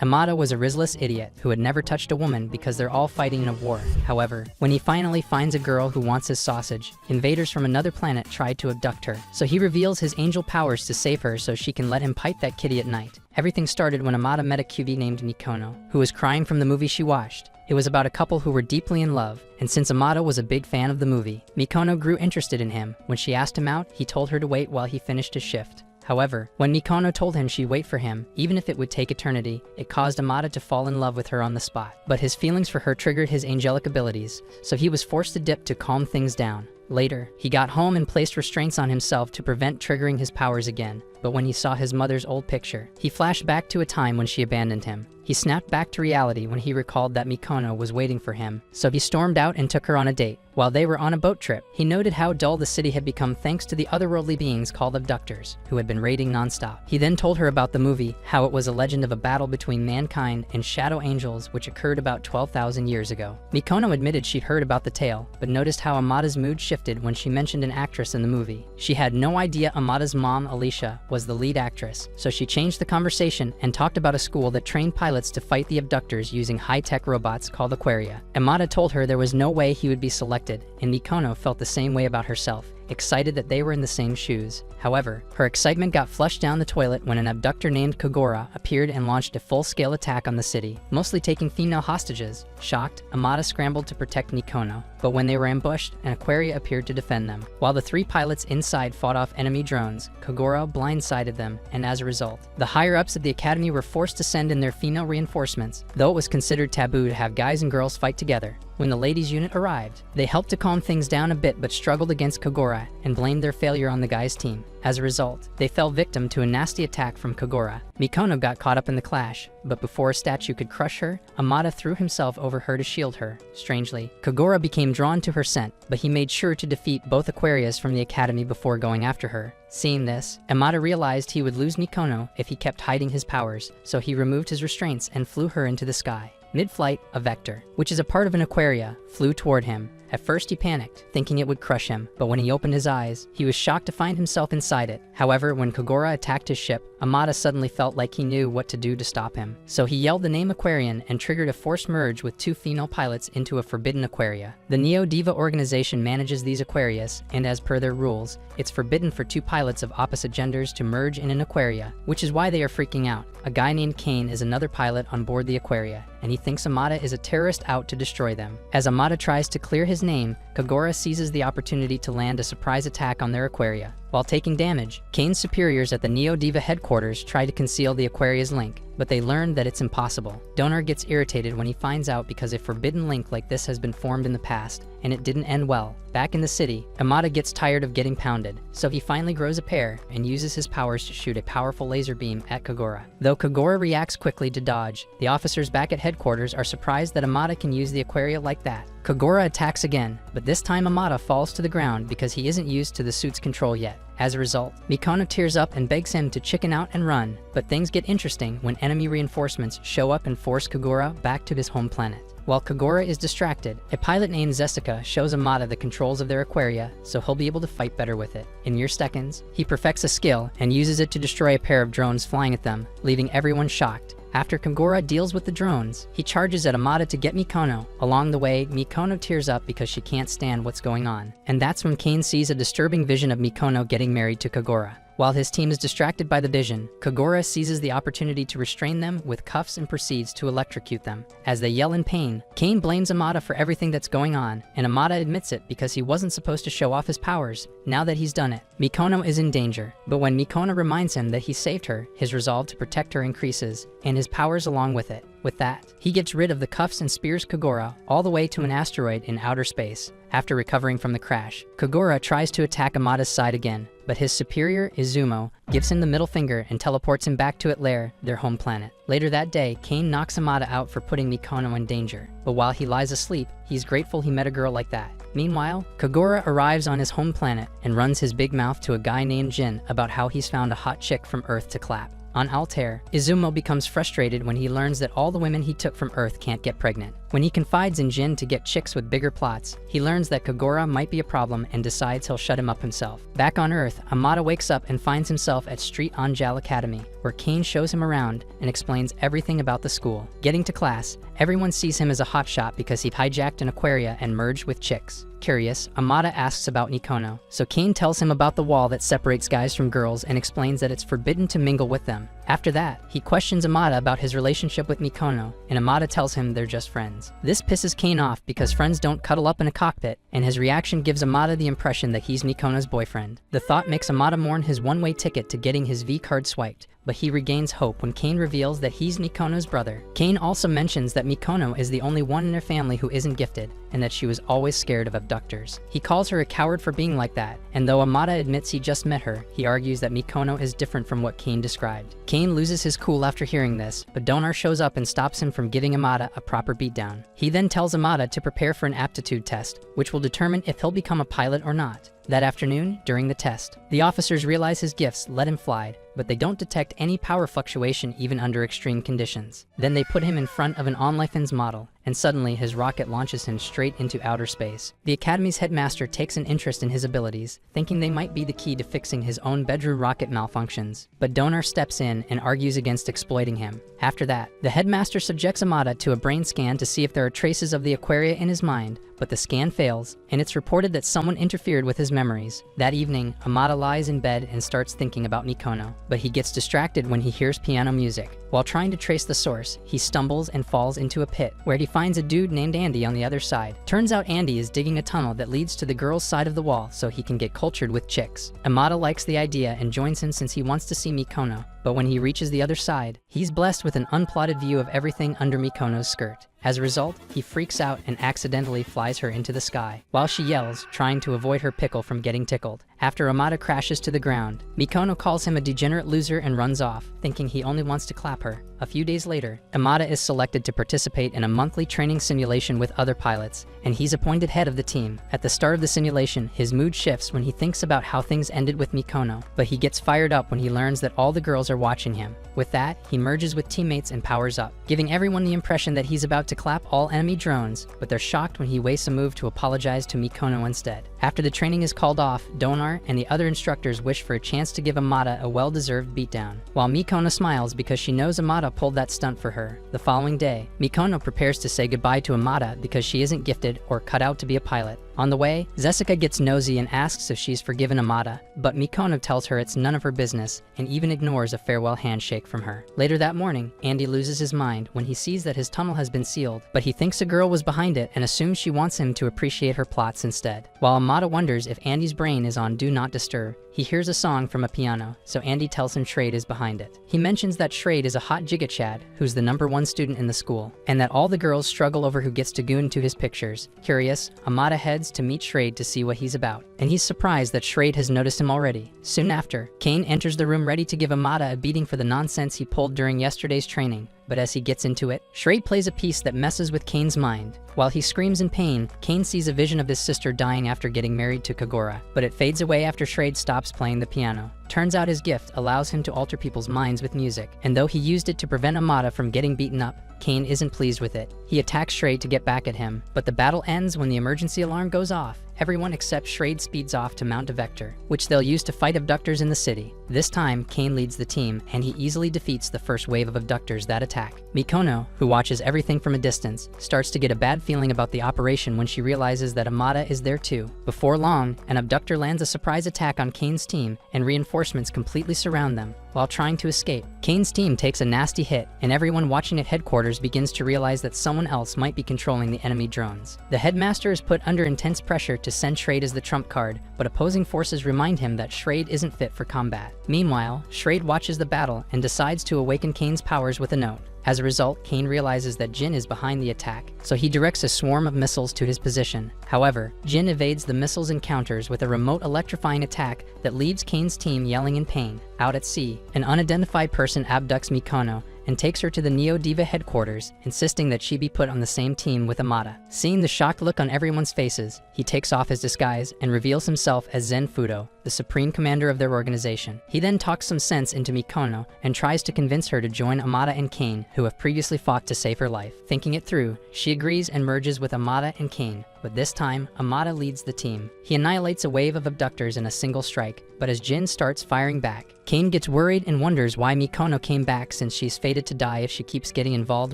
Amada was a risless idiot who had never touched a woman because they're all fighting in a war. However, when he finally finds a girl who wants his sausage, invaders from another planet try to abduct her. So he reveals his angel powers to save her so she can let him pipe that kitty at night. Everything started when Amada met a cutie named Mikono, who was crying from the movie she watched. It was about a couple who were deeply in love, and since Amada was a big fan of the movie, Mikono grew interested in him. When she asked him out, he told her to wait while he finished his shift. However, when Mikono told him she'd wait for him, even if it would take eternity, it caused Amada to fall in love with her on the spot. But his feelings for her triggered his angelic abilities, so he was forced to dip to calm things down. Later, he got home and placed restraints on himself to prevent triggering his powers again. But when he saw his mother's old picture, he flashed back to a time when she abandoned him. He snapped back to reality when he recalled that Mikono was waiting for him, so he stormed out and took her on a date. While they were on a boat trip, he noted how dull the city had become thanks to the otherworldly beings called abductors, who had been raiding nonstop. He then told her about the movie, how it was a legend of a battle between mankind and shadow angels which occurred about 12,000 years ago. Mikono admitted she'd heard about the tale, but noticed how Amada's mood shifted when she mentioned an actress in the movie. She had no idea Amada's mom, Alicia, was the lead actress, so she changed the conversation and talked about a school that trained pilots to fight the abductors using high-tech robots called Aquaria. Amada told her there was no way he would be selected, and Mikono felt the same way about herself, excited that they were in the same shoes. However, her excitement got flushed down the toilet when an abductor named Kogora appeared and launched a full-scale attack on the city, mostly taking female hostages. Shocked, Amada scrambled to protect Mikono, but when they were ambushed, an Aquaria appeared to defend them. While the three pilots inside fought off enemy drones, Kogora blindsided them, and as a result, the higher-ups of the academy were forced to send in their female reinforcements, though it was considered taboo to have guys and girls fight together. When the ladies' unit arrived, they helped to calm things down a bit but struggled against Kogora and blamed their failure on the guys' team. As a result, they fell victim to a nasty attack from Kogora. Mikono got caught up in the clash, but before a statue could crush her, Amada threw himself over her to shield her. Strangely, Kogora became drawn to her scent, but he made sure to defeat both Aquarias from the academy before going after her. Seeing this, Amada realized he would lose Mikono if he kept hiding his powers, so he removed his restraints and flew her into the sky. Mid-flight, a vector, which is a part of an Aquaria, flew toward him. At first he panicked, thinking it would crush him, but when he opened his eyes, he was shocked to find himself inside it. However, when Kogora attacked his ship, Amada suddenly felt like he knew what to do to stop him. So he yelled the name Aquarian and triggered a forced merge with two female pilots into a forbidden Aquaria. The Neo-Diva organization manages these Aquarias, and as per their rules, it's forbidden for two pilots of opposite genders to merge in an Aquaria, which is why they are freaking out. A guy named Kane is another pilot on board the Aquaria, and he thinks Amada is a terrorist out to destroy them. As Amada tries to clear his name, Kogora seizes the opportunity to land a surprise attack on their Aquaria. While taking damage, Kane's superiors at the Neo-Diva headquarters try to conceal the Aquaria's link, but they learn that it's impossible. Donor gets irritated when he finds out because a forbidden link like this has been formed in the past, and it didn't end well. Back in the city, Amada gets tired of getting pounded, so he finally grows a pair and uses his powers to shoot a powerful laser beam at Kogora. Though Kogora reacts quickly to dodge, the officers back at headquarters are surprised that Amada can use the Aquaria like that. Kogora attacks again, but this time Amada falls to the ground because he isn't used to the suit's control yet. As a result, Mikono tears up and begs him to chicken out and run, but things get interesting when enemy reinforcements show up and force Kogora back to his home planet. While Kogora is distracted, a pilot named Zessica shows Amada the controls of their Aquaria, so he'll be able to fight better with it. In mere seconds, he perfects a skill and uses it to destroy a pair of drones flying at them, leaving everyone shocked. After Kogora deals with the drones, he charges at Amada to get Mikono. Along the way, Mikono tears up because she can't stand what's going on. And that's when Kane sees a disturbing vision of Mikono getting married to Kogora. While his team is distracted by the vision, Kogora seizes the opportunity to restrain them with cuffs and proceeds to electrocute them. As they yell in pain, Kane blames Amada for everything that's going on, and Amada admits it because he wasn't supposed to show off his powers. Now that he's done it, Mikono is in danger, but when Mikono reminds him that he saved her, his resolve to protect her increases, and his powers along with it. With that, he gets rid of the cuffs and spears Kogora all the way to an asteroid in outer space. After recovering from the crash, Kogora tries to attack Amada's side again, but his superior, Izumo, gives him the middle finger and teleports him back to Atlair, their home planet. Later that day, Kane knocks Amada out for putting Mikono in danger, but while he lies asleep, he's grateful he met a girl like that. Meanwhile, Kogora arrives on his home planet and runs his big mouth to a guy named Jin about how he's found a hot chick from Earth to clap. On Altair, Izumo becomes frustrated when he learns that all the women he took from Earth can't get pregnant. When he confides in Jin to get chicks with bigger plots, he learns that Kagura might be a problem and decides he'll shut him up himself. Back on Earth, Amada wakes up and finds himself at Street Anjal Academy, where Kane shows him around and explains everything about the school. Getting to class, everyone sees him as a hotshot because he hijacked an aquaria and merged with chicks. Curious, Amada asks about Mikono, so Kane tells him about the wall that separates guys from girls and explains that it's forbidden to mingle with them. After that, he questions Amada about his relationship with Mikono, and Amada tells him they're just friends. This pisses Kane off because friends don't cuddle up in a cockpit, and his reaction gives Amada the impression that he's Mikono's boyfriend. The thought makes Amada mourn his one-way ticket to getting his V card swiped, but he regains hope when Kane reveals that he's Mikono's brother. Kane also mentions that Mikono is the only one in her family who isn't gifted, and that she was always scared of abductors. He calls her a coward for being like that, and though Amada admits he just met her, he argues that Mikono is different from what Kane described. Kane loses his cool after hearing this, but Donar shows up and stops him from giving Amada a proper beatdown. He then tells Amada to prepare for an aptitude test, which will determine if he'll become a pilot or not. That afternoon, during the test, the officers realize his gifts let him fly, but they don't detect any power fluctuation even under extreme conditions. Then they put him in front of an OnLifeN's model, and suddenly his rocket launches him straight into outer space. The Academy's headmaster takes an interest in his abilities, thinking they might be the key to fixing his own bedroom rocket malfunctions. But Donar steps in and argues against exploiting him. After that, the headmaster subjects Amada to a brain scan to see if there are traces of the aquaria in his mind, but the scan fails, and it's reported that someone interfered with his memories. That evening, Amada lies in bed and starts thinking about Mikono, but he gets distracted when he hears piano music. While trying to trace the source, he stumbles and falls into a pit, where he finds a dude named Andy on the other side. Turns out Andy is digging a tunnel that leads to the girl's side of the wall so he can get cultured with chicks. Amada likes the idea and joins him since he wants to see Mikono, but when he reaches the other side, he's blessed with an unplotted view of everything under Mikono's skirt. As a result, he freaks out and accidentally flies her into the sky, while she yells, trying to avoid her pickle from getting tickled. After Amada crashes to the ground, Mikono calls him a degenerate loser and runs off, thinking he only wants to clap her. A few days later, Amada is selected to participate in a monthly training simulation with other pilots, and he's appointed head of the team. At the start of the simulation, his mood shifts when he thinks about how things ended with Mikono, but he gets fired up when he learns that all the girls are watching him. With that, he merges with teammates and powers up, giving everyone the impression that he's about to clap all enemy drones, but they're shocked when he wastes a move to apologize to Mikono instead. After the training is called off, Donar and the other instructors wish for a chance to give Amada a well-deserved beatdown, while Mikono smiles because she knows Amada pulled that stunt for her. The following day, Mikono prepares to say goodbye to Amada because she isn't gifted or cut out to be a pilot. On the way, Jessica gets nosy and asks if she's forgiven Amada, but Mikono tells her it's none of her business and even ignores a farewell handshake from her. Later that morning, Andy loses his mind when he sees that his tunnel has been sealed, but he thinks a girl was behind it and assumes she wants him to appreciate her plots instead. While Amada wonders if Andy's brain is on Do Not Disturb, he hears a song from a piano, so Andy tells him Shrade is behind it. He mentions that Shrade is a hot Jigachad, who's the #1 student in the school, and that all the girls struggle over who gets to goon into his pictures. Curious, Amada heads to meet Shrade to see what he's about, and he's surprised that Shrade has noticed him already. Soon after, Kane enters the room ready to give Amada a beating for the nonsense he pulled during yesterday's training. But as he gets into it, Shrade plays a piece that messes with Kane's mind. While he screams in pain, Kane sees a vision of his sister dying after getting married to Kagura, but it fades away after Shrade stops playing the piano. Turns out his gift allows him to alter people's minds with music, and though he used it to prevent Amada from getting beaten up, Kane isn't pleased with it. He attacks Shrade to get back at him, but the battle ends when the emergency alarm goes off. Everyone except Shrade speeds off to Mount Vector, which they'll use to fight abductors in the city. This time, Kane leads the team, and he easily defeats the first wave of abductors that attack. Mikono, who watches everything from a distance, starts to get a bad feeling about the operation when she realizes that Amada is there too. Before long, an abductor lands a surprise attack on Kane's team, and reinforcements completely surround them. While trying to escape, Kane's team takes a nasty hit, and everyone watching at headquarters begins to realize that someone else might be controlling the enemy drones. The headmaster is put under intense pressure to send Shrade as the trump card, but opposing forces remind him that Shrade isn't fit for combat. Meanwhile, Shrade watches the battle and decides to awaken Kane's powers with a note. As a result, Kane realizes that Jin is behind the attack, so he directs a swarm of missiles to his position. However, Jin evades the missiles and counters with a remote electrifying attack that leaves Kane's team yelling in pain. Out at sea, an unidentified person abducts Mikono and takes her to the Neo Diva headquarters, insisting that she be put on the same team with Amada. Seeing the shocked look on everyone's faces, he takes off his disguise and reveals himself as Zen Fudo, the supreme commander of their organization. He then talks some sense into Mikono and tries to convince her to join Amada and Kane, who have previously fought to save her life. Thinking it through, she agrees and merges with Amada and Kane, but this time, Amada leads the team. He annihilates a wave of abductors in a single strike, but as Jin starts firing back, Kane gets worried and wonders why Mikono came back since she's fated to die if she keeps getting involved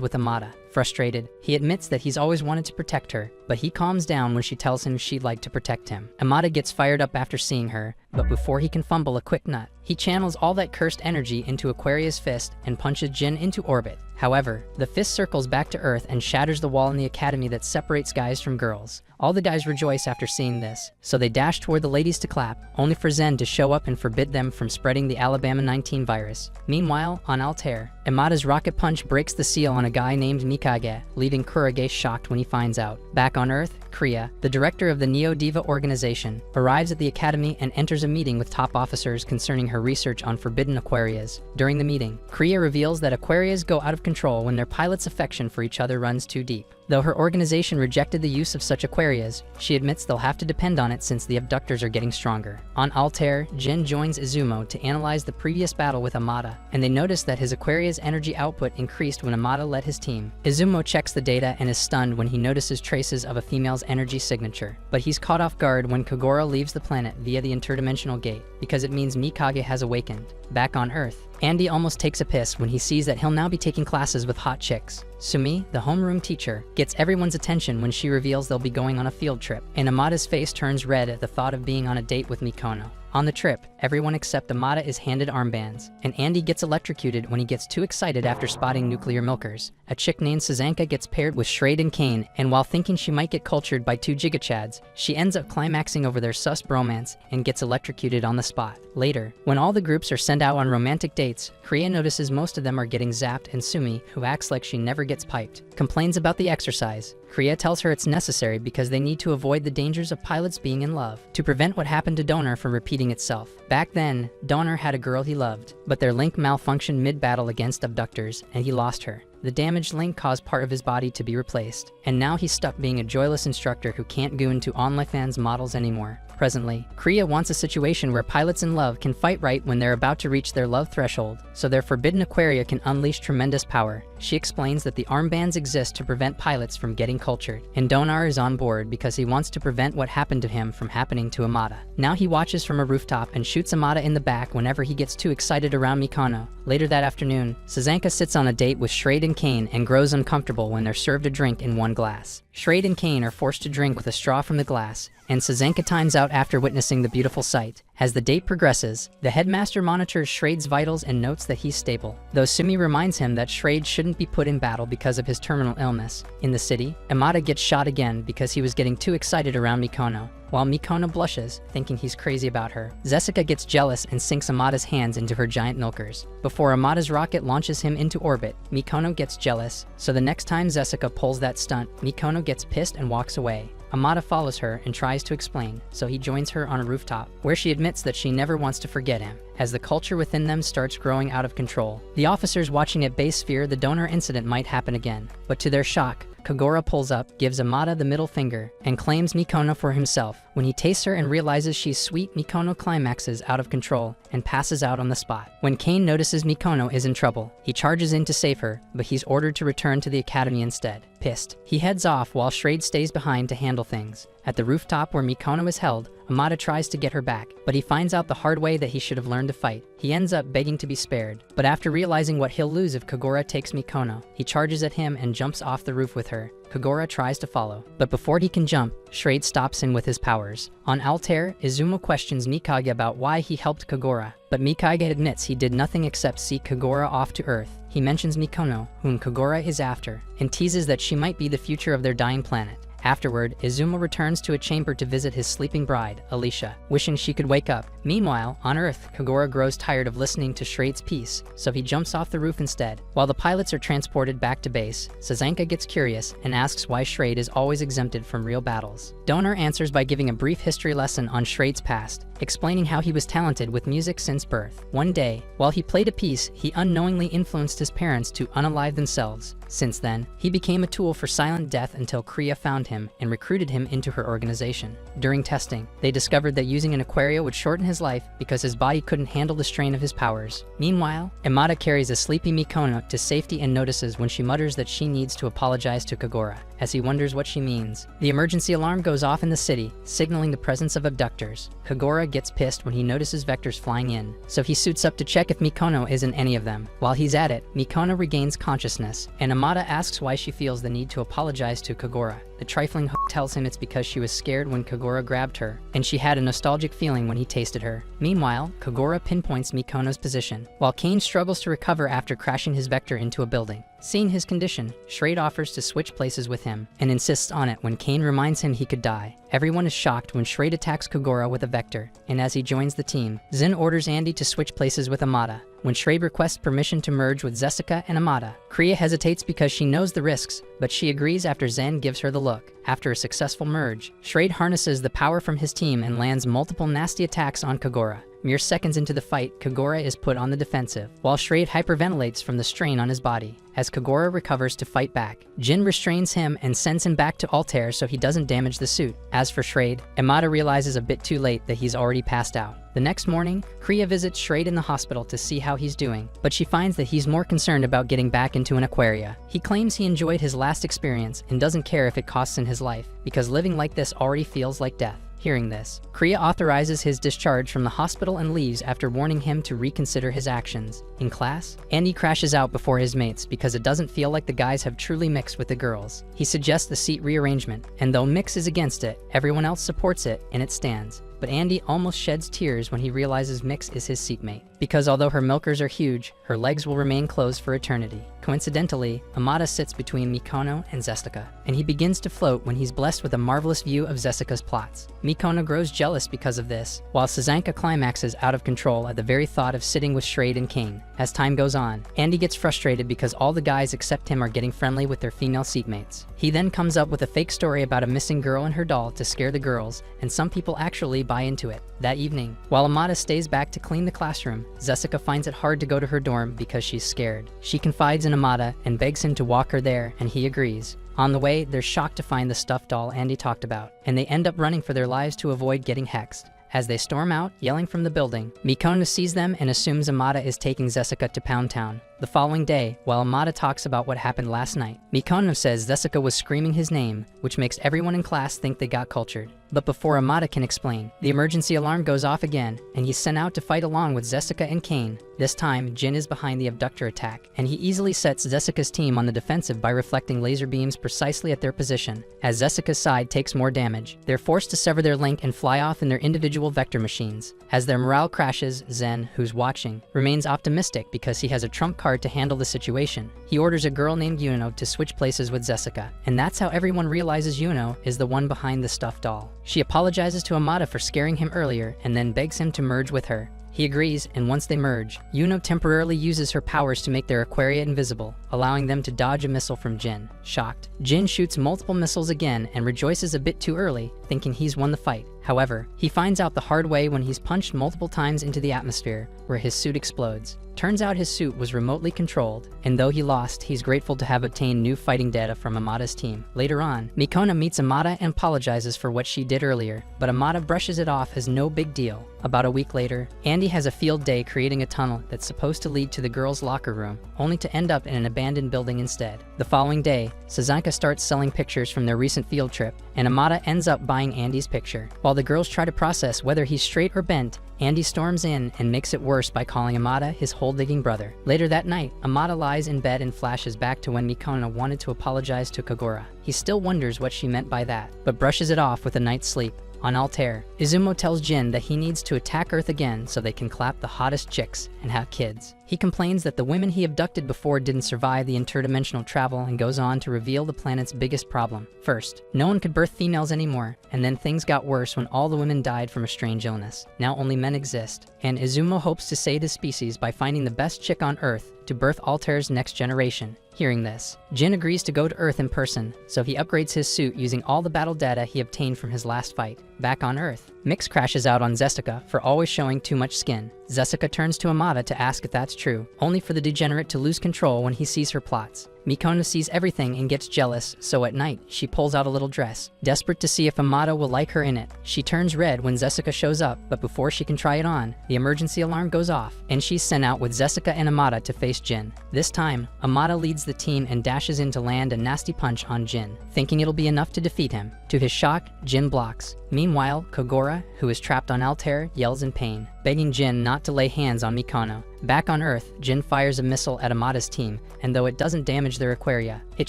with Amada. Frustrated, he admits that he's always wanted to protect her, but he calms down when she tells him she'd like to protect him. Amada gets fired up after seeing her, but before he can fumble a quick nut, he channels all that cursed energy into Aquaria's fist and punches Jin into orbit. However, the fist circles back to Earth and shatters the wall in the academy that separates guys from girls. All the guys rejoice after seeing this, so they dash toward the ladies to clap, only for Zen to show up and forbid them from spreading the Alabama 19 virus. Meanwhile, on Altair, Amada's rocket punch breaks the seal on a guy named Mikage, leaving Kurage shocked when he finds out. Back on Earth, Kriya, the director of the Neo Diva organization, arrives at the academy and enters a meeting with top officers concerning her research on forbidden Aquarias. During the meeting, Kriya reveals that Aquarias go out of control when their pilots' affection for each other runs too deep. Though her organization rejected the use of such Aquarias, she admits they'll have to depend on it since the abductors are getting stronger. On Altair, Jin joins Izumo to analyze the previous battle with Amada, and they notice that his Aquaria's energy output increased when Amada led his team. Izumo checks the data and is stunned when he notices traces of a female's energy signature, but he's caught off guard when Kagura leaves the planet via the interdimensional gate, because it means Mikage has awakened. Back on Earth, Andy almost takes a piss when he sees that he'll now be taking classes with hot chicks. Sumi, the homeroom teacher, gets everyone's attention when she reveals they'll be going on a field trip, and Amada's face turns red at the thought of being on a date with Mikono. On the trip, everyone except Amada is handed armbands, and Andy gets electrocuted when he gets too excited after spotting nuclear milkers. A chick named Sazanka gets paired with Shrade and Kane, and while thinking she might get cultured by 2 gigachads, she ends up climaxing over their sus bromance and gets electrocuted on the spot. Later, when all the groups are sent out on romantic dates, Kriya notices most of them are getting zapped, and Sumi, who acts like she never gets piped, complains about the exercise. Kriya tells her it's necessary because they need to avoid the dangers of pilots being in love, to prevent what happened to Donor from repeating itself. Back then, Donor had a girl he loved, but their link malfunctioned mid-battle against abductors, and he lost her. The damaged link caused part of his body to be replaced, and now he's stuck being a joyless instructor who can't go into OnlyFans models anymore. Presently, Kriya wants a situation where pilots in love can fight right when they're about to reach their love threshold, so their forbidden Aquaria can unleash tremendous power. She explains that the armbands exist to prevent pilots from getting cultured, and Donar is on board because he wants to prevent what happened to him from happening to Amada. Now he watches from a rooftop and shoots Amada in the back whenever he gets too excited around Mikano. Later that afternoon, Sazanka sits on a date with Shrade and Kane and grows uncomfortable when they're served a drink in one glass. Shrade and Kane are forced to drink with a straw from the glass, and Sazanka times out after witnessing the beautiful sight. As the date progresses, the headmaster monitors Shrade's vitals and notes that he's stable, though Sumi reminds him that Shrade shouldn't be put in battle because of his terminal illness. In the city, Amada gets shot again because he was getting too excited around Mikono. While Mikono blushes, thinking he's crazy about her, Jessica gets jealous and sinks Amada's hands into her giant milkers. Before Amada's rocket launches him into orbit, Mikono gets jealous, so the next time Jessica pulls that stunt, Mikono gets pissed and walks away. Amada follows her and tries to explain, so he joins her on a rooftop, where she admits that she never wants to forget him, as the culture within them starts growing out of control. The officers watching at base fear the donor incident might happen again, but to their shock, Kagura pulls up, gives Amada the middle finger, and claims Mikono for himself. When he tastes her and realizes she's sweet, Mikono climaxes out of control and passes out on the spot. When Kane notices Mikono is in trouble, he charges in to save her, but he's ordered to return to the academy instead. Pissed, he heads off while Shrade stays behind to handle things. At the rooftop where Mikono is held, Amada tries to get her back, but he finds out the hard way that he should have learned to fight. He ends up begging to be spared, but after realizing what he'll lose if Kagura takes Mikono, he charges at him and jumps off the roof with her. Kagura tries to follow, but before he can jump, Shrade stops him with his powers. On Altair, Izumo questions Mikage about why he helped Kagura, but Mikage admits he did nothing except see Kagura off to Earth. He mentions Mikono, whom Kagura is after, and teases that she might be the future of their dying planet. Afterward, Izuma returns to a chamber to visit his sleeping bride, Alicia, wishing she could wake up. Meanwhile, on Earth, Kagura grows tired of listening to Shrade's piece, so he jumps off the roof instead. While the pilots are transported back to base, Sazanka gets curious and asks why Shrade is always exempted from real battles. Donor answers by giving a brief history lesson on Shrade's past, explaining how he was talented with music since birth. One day, while he played a piece, he unknowingly influenced his parents to unalive themselves. Since then, he became a tool for silent death until Kriya found him and recruited him into her organization. During testing, they discovered that using an Aquaria would shorten his life because his body couldn't handle the strain of his powers. Meanwhile, Imada carries a sleepy Mikono to safety and notices when she mutters that she needs to apologize to Kagura, as he wonders what she means. The emergency alarm goes off in the city, signaling the presence of abductors. Kagura gets pissed when he notices vectors flying in, so he suits up to check if Mikono isn't any of them. While he's at it, Mikono regains consciousness, and Imada asks why she feels the need to apologize to Kagura. The trifling hoe tells him it's because she was scared when Kagura grabbed her, and she had a nostalgic feeling when he tasted her. Meanwhile, Kagura pinpoints Mikono's position, while Kane struggles to recover after crashing his vector into a building. Seeing his condition, Shrade offers to switch places with him, and insists on it when Kane reminds him he could die. Everyone is shocked when Shrade attacks Kagura with a vector, and as he joins the team, Zen orders Andy to switch places with Imada. When Shrade requests permission to merge with Zessica and Imada, Kriya hesitates because she knows the risks, but she agrees after Zen gives her the look. After a successful merge, Shrade harnesses the power from his team and lands multiple nasty attacks on Kagura. Mere seconds into the fight, Kagura is put on the defensive, while Shrade hyperventilates from the strain on his body. As Kagura recovers to fight back, Jin restrains him and sends him back to Altair so he doesn't damage the suit. As for Shrade, Imada realizes a bit too late that he's already passed out. The next morning, Kriya visits Shrade in the hospital to see how he's doing, but she finds that he's more concerned about getting back into an Aquaria. He claims he enjoyed his last experience and doesn't care if it costs him his life, because living like this already feels like death. Hearing this, Kriya authorizes his discharge from the hospital and leaves after warning him to reconsider his actions. In class, Andy crashes out before his mates because it doesn't feel like the guys have truly mixed with the girls. He suggests the seat rearrangement, and though Mix is against it, everyone else supports it and it stands. But Andy almost sheds tears when he realizes Mix is his seatmate, because although her milkers are huge, her legs will remain closed for eternity. Coincidentally, Imada sits between Mikono and Zessica, and he begins to float when he's blessed with a marvelous view of Zessica's plots. Mikono grows jealous because of this, while Sazanka climaxes out of control at the very thought of sitting with Shrade and Kane. As time goes on, Andy gets frustrated because all the guys except him are getting friendly with their female seatmates. He then comes up with a fake story about a missing girl and her doll to scare the girls, and some people actually buy into it. That evening, while Imada stays back to clean the classroom, Zessica finds it hard to go to her dorm because she's scared. She confides in Imada and begs him to walk her there, and he agrees. On the way, they're shocked to find the stuffed doll Andy talked about, and they end up running for their lives to avoid getting hexed. As they storm out, yelling from the building, Mikono sees them and assumes Imada is taking Zessica to Pound Town. The following day, while Imada talks about what happened last night, Mikono says Zessica was screaming his name, which makes everyone in class think they got cultured. But before Imada can explain, the emergency alarm goes off again, and he's sent out to fight along with Zessica and Kane. This time, Jin is behind the abductor attack, and he easily sets Zessica's team on the defensive by reflecting laser beams precisely at their position. As Zessica's side takes more damage, they're forced to sever their link and fly off in their individual vector machines. As their morale crashes, Zen, who's watching, remains optimistic because he has a trump card to handle the situation. He orders a girl named Yuno to switch places with Zessica, and that's how everyone realizes Yuno is the one behind the stuffed doll. She apologizes to Imada for scaring him earlier and then begs him to merge with her. He agrees, and once they merge, Yuno temporarily uses her powers to make their Aquaria invisible, allowing them to dodge a missile from Jin. Shocked, Jin shoots multiple missiles again and rejoices a bit too early, thinking he's won the fight. However, he finds out the hard way when he's punched multiple times into the atmosphere, where his suit explodes. Turns out his suit was remotely controlled, and though he lost, he's grateful to have obtained new fighting data from Imada's team. Later on, Mikono meets Imada and apologizes for what she did earlier, but Imada brushes it off as no big deal. About a week later, Andy has a field day creating a tunnel that's supposed to lead to the girls' locker room, only to end up in an abandoned building instead. The following day, Sazanka starts selling pictures from their recent field trip, and Imada ends up buying Andy's picture. While the girls try to process whether he's straight or bent, Andy storms in and makes it worse by calling Imada his hole-digging brother. Later that night, Imada lies in bed and flashes back to when Mikono wanted to apologize to Kagura. He still wonders what she meant by that, but brushes it off with a night's sleep. On Altair, Izumo tells Jin that he needs to attack Earth again so they can clap the hottest chicks and have kids. He complains that the women he abducted before didn't survive the interdimensional travel and goes on to reveal the planet's biggest problem. First, no one could birth females anymore, and then things got worse when all the women died from a strange illness. Now only men exist, and Izumo hopes to save his species by finding the best chick on Earth to birth Altair's next generation. Hearing this, Jin agrees to go to Earth in person, so he upgrades his suit using all the battle data he obtained from his last fight. Back on Earth, Mix crashes out on Zessica for always showing too much skin. Zessica turns to Amada to ask if that's true, only for the degenerate to lose control when he sees her plots. Mikono sees everything and gets jealous, so at night, she pulls out a little dress, desperate to see if Amada will like her in it. She turns red when Zessica shows up, but before she can try it on, the emergency alarm goes off, and she's sent out with Zessica and Amada to face Jin. This time, Amada leads the team and dashes in to land a nasty punch on Jin, thinking it'll be enough to defeat him. To his shock, Jin blocks. Meanwhile, Kogora, who is trapped on Altair, yells in pain, begging Jin not to lay hands on Mikono. Back on Earth, Jin fires a missile at Amada's team, and though it doesn't damage their Aquaria, it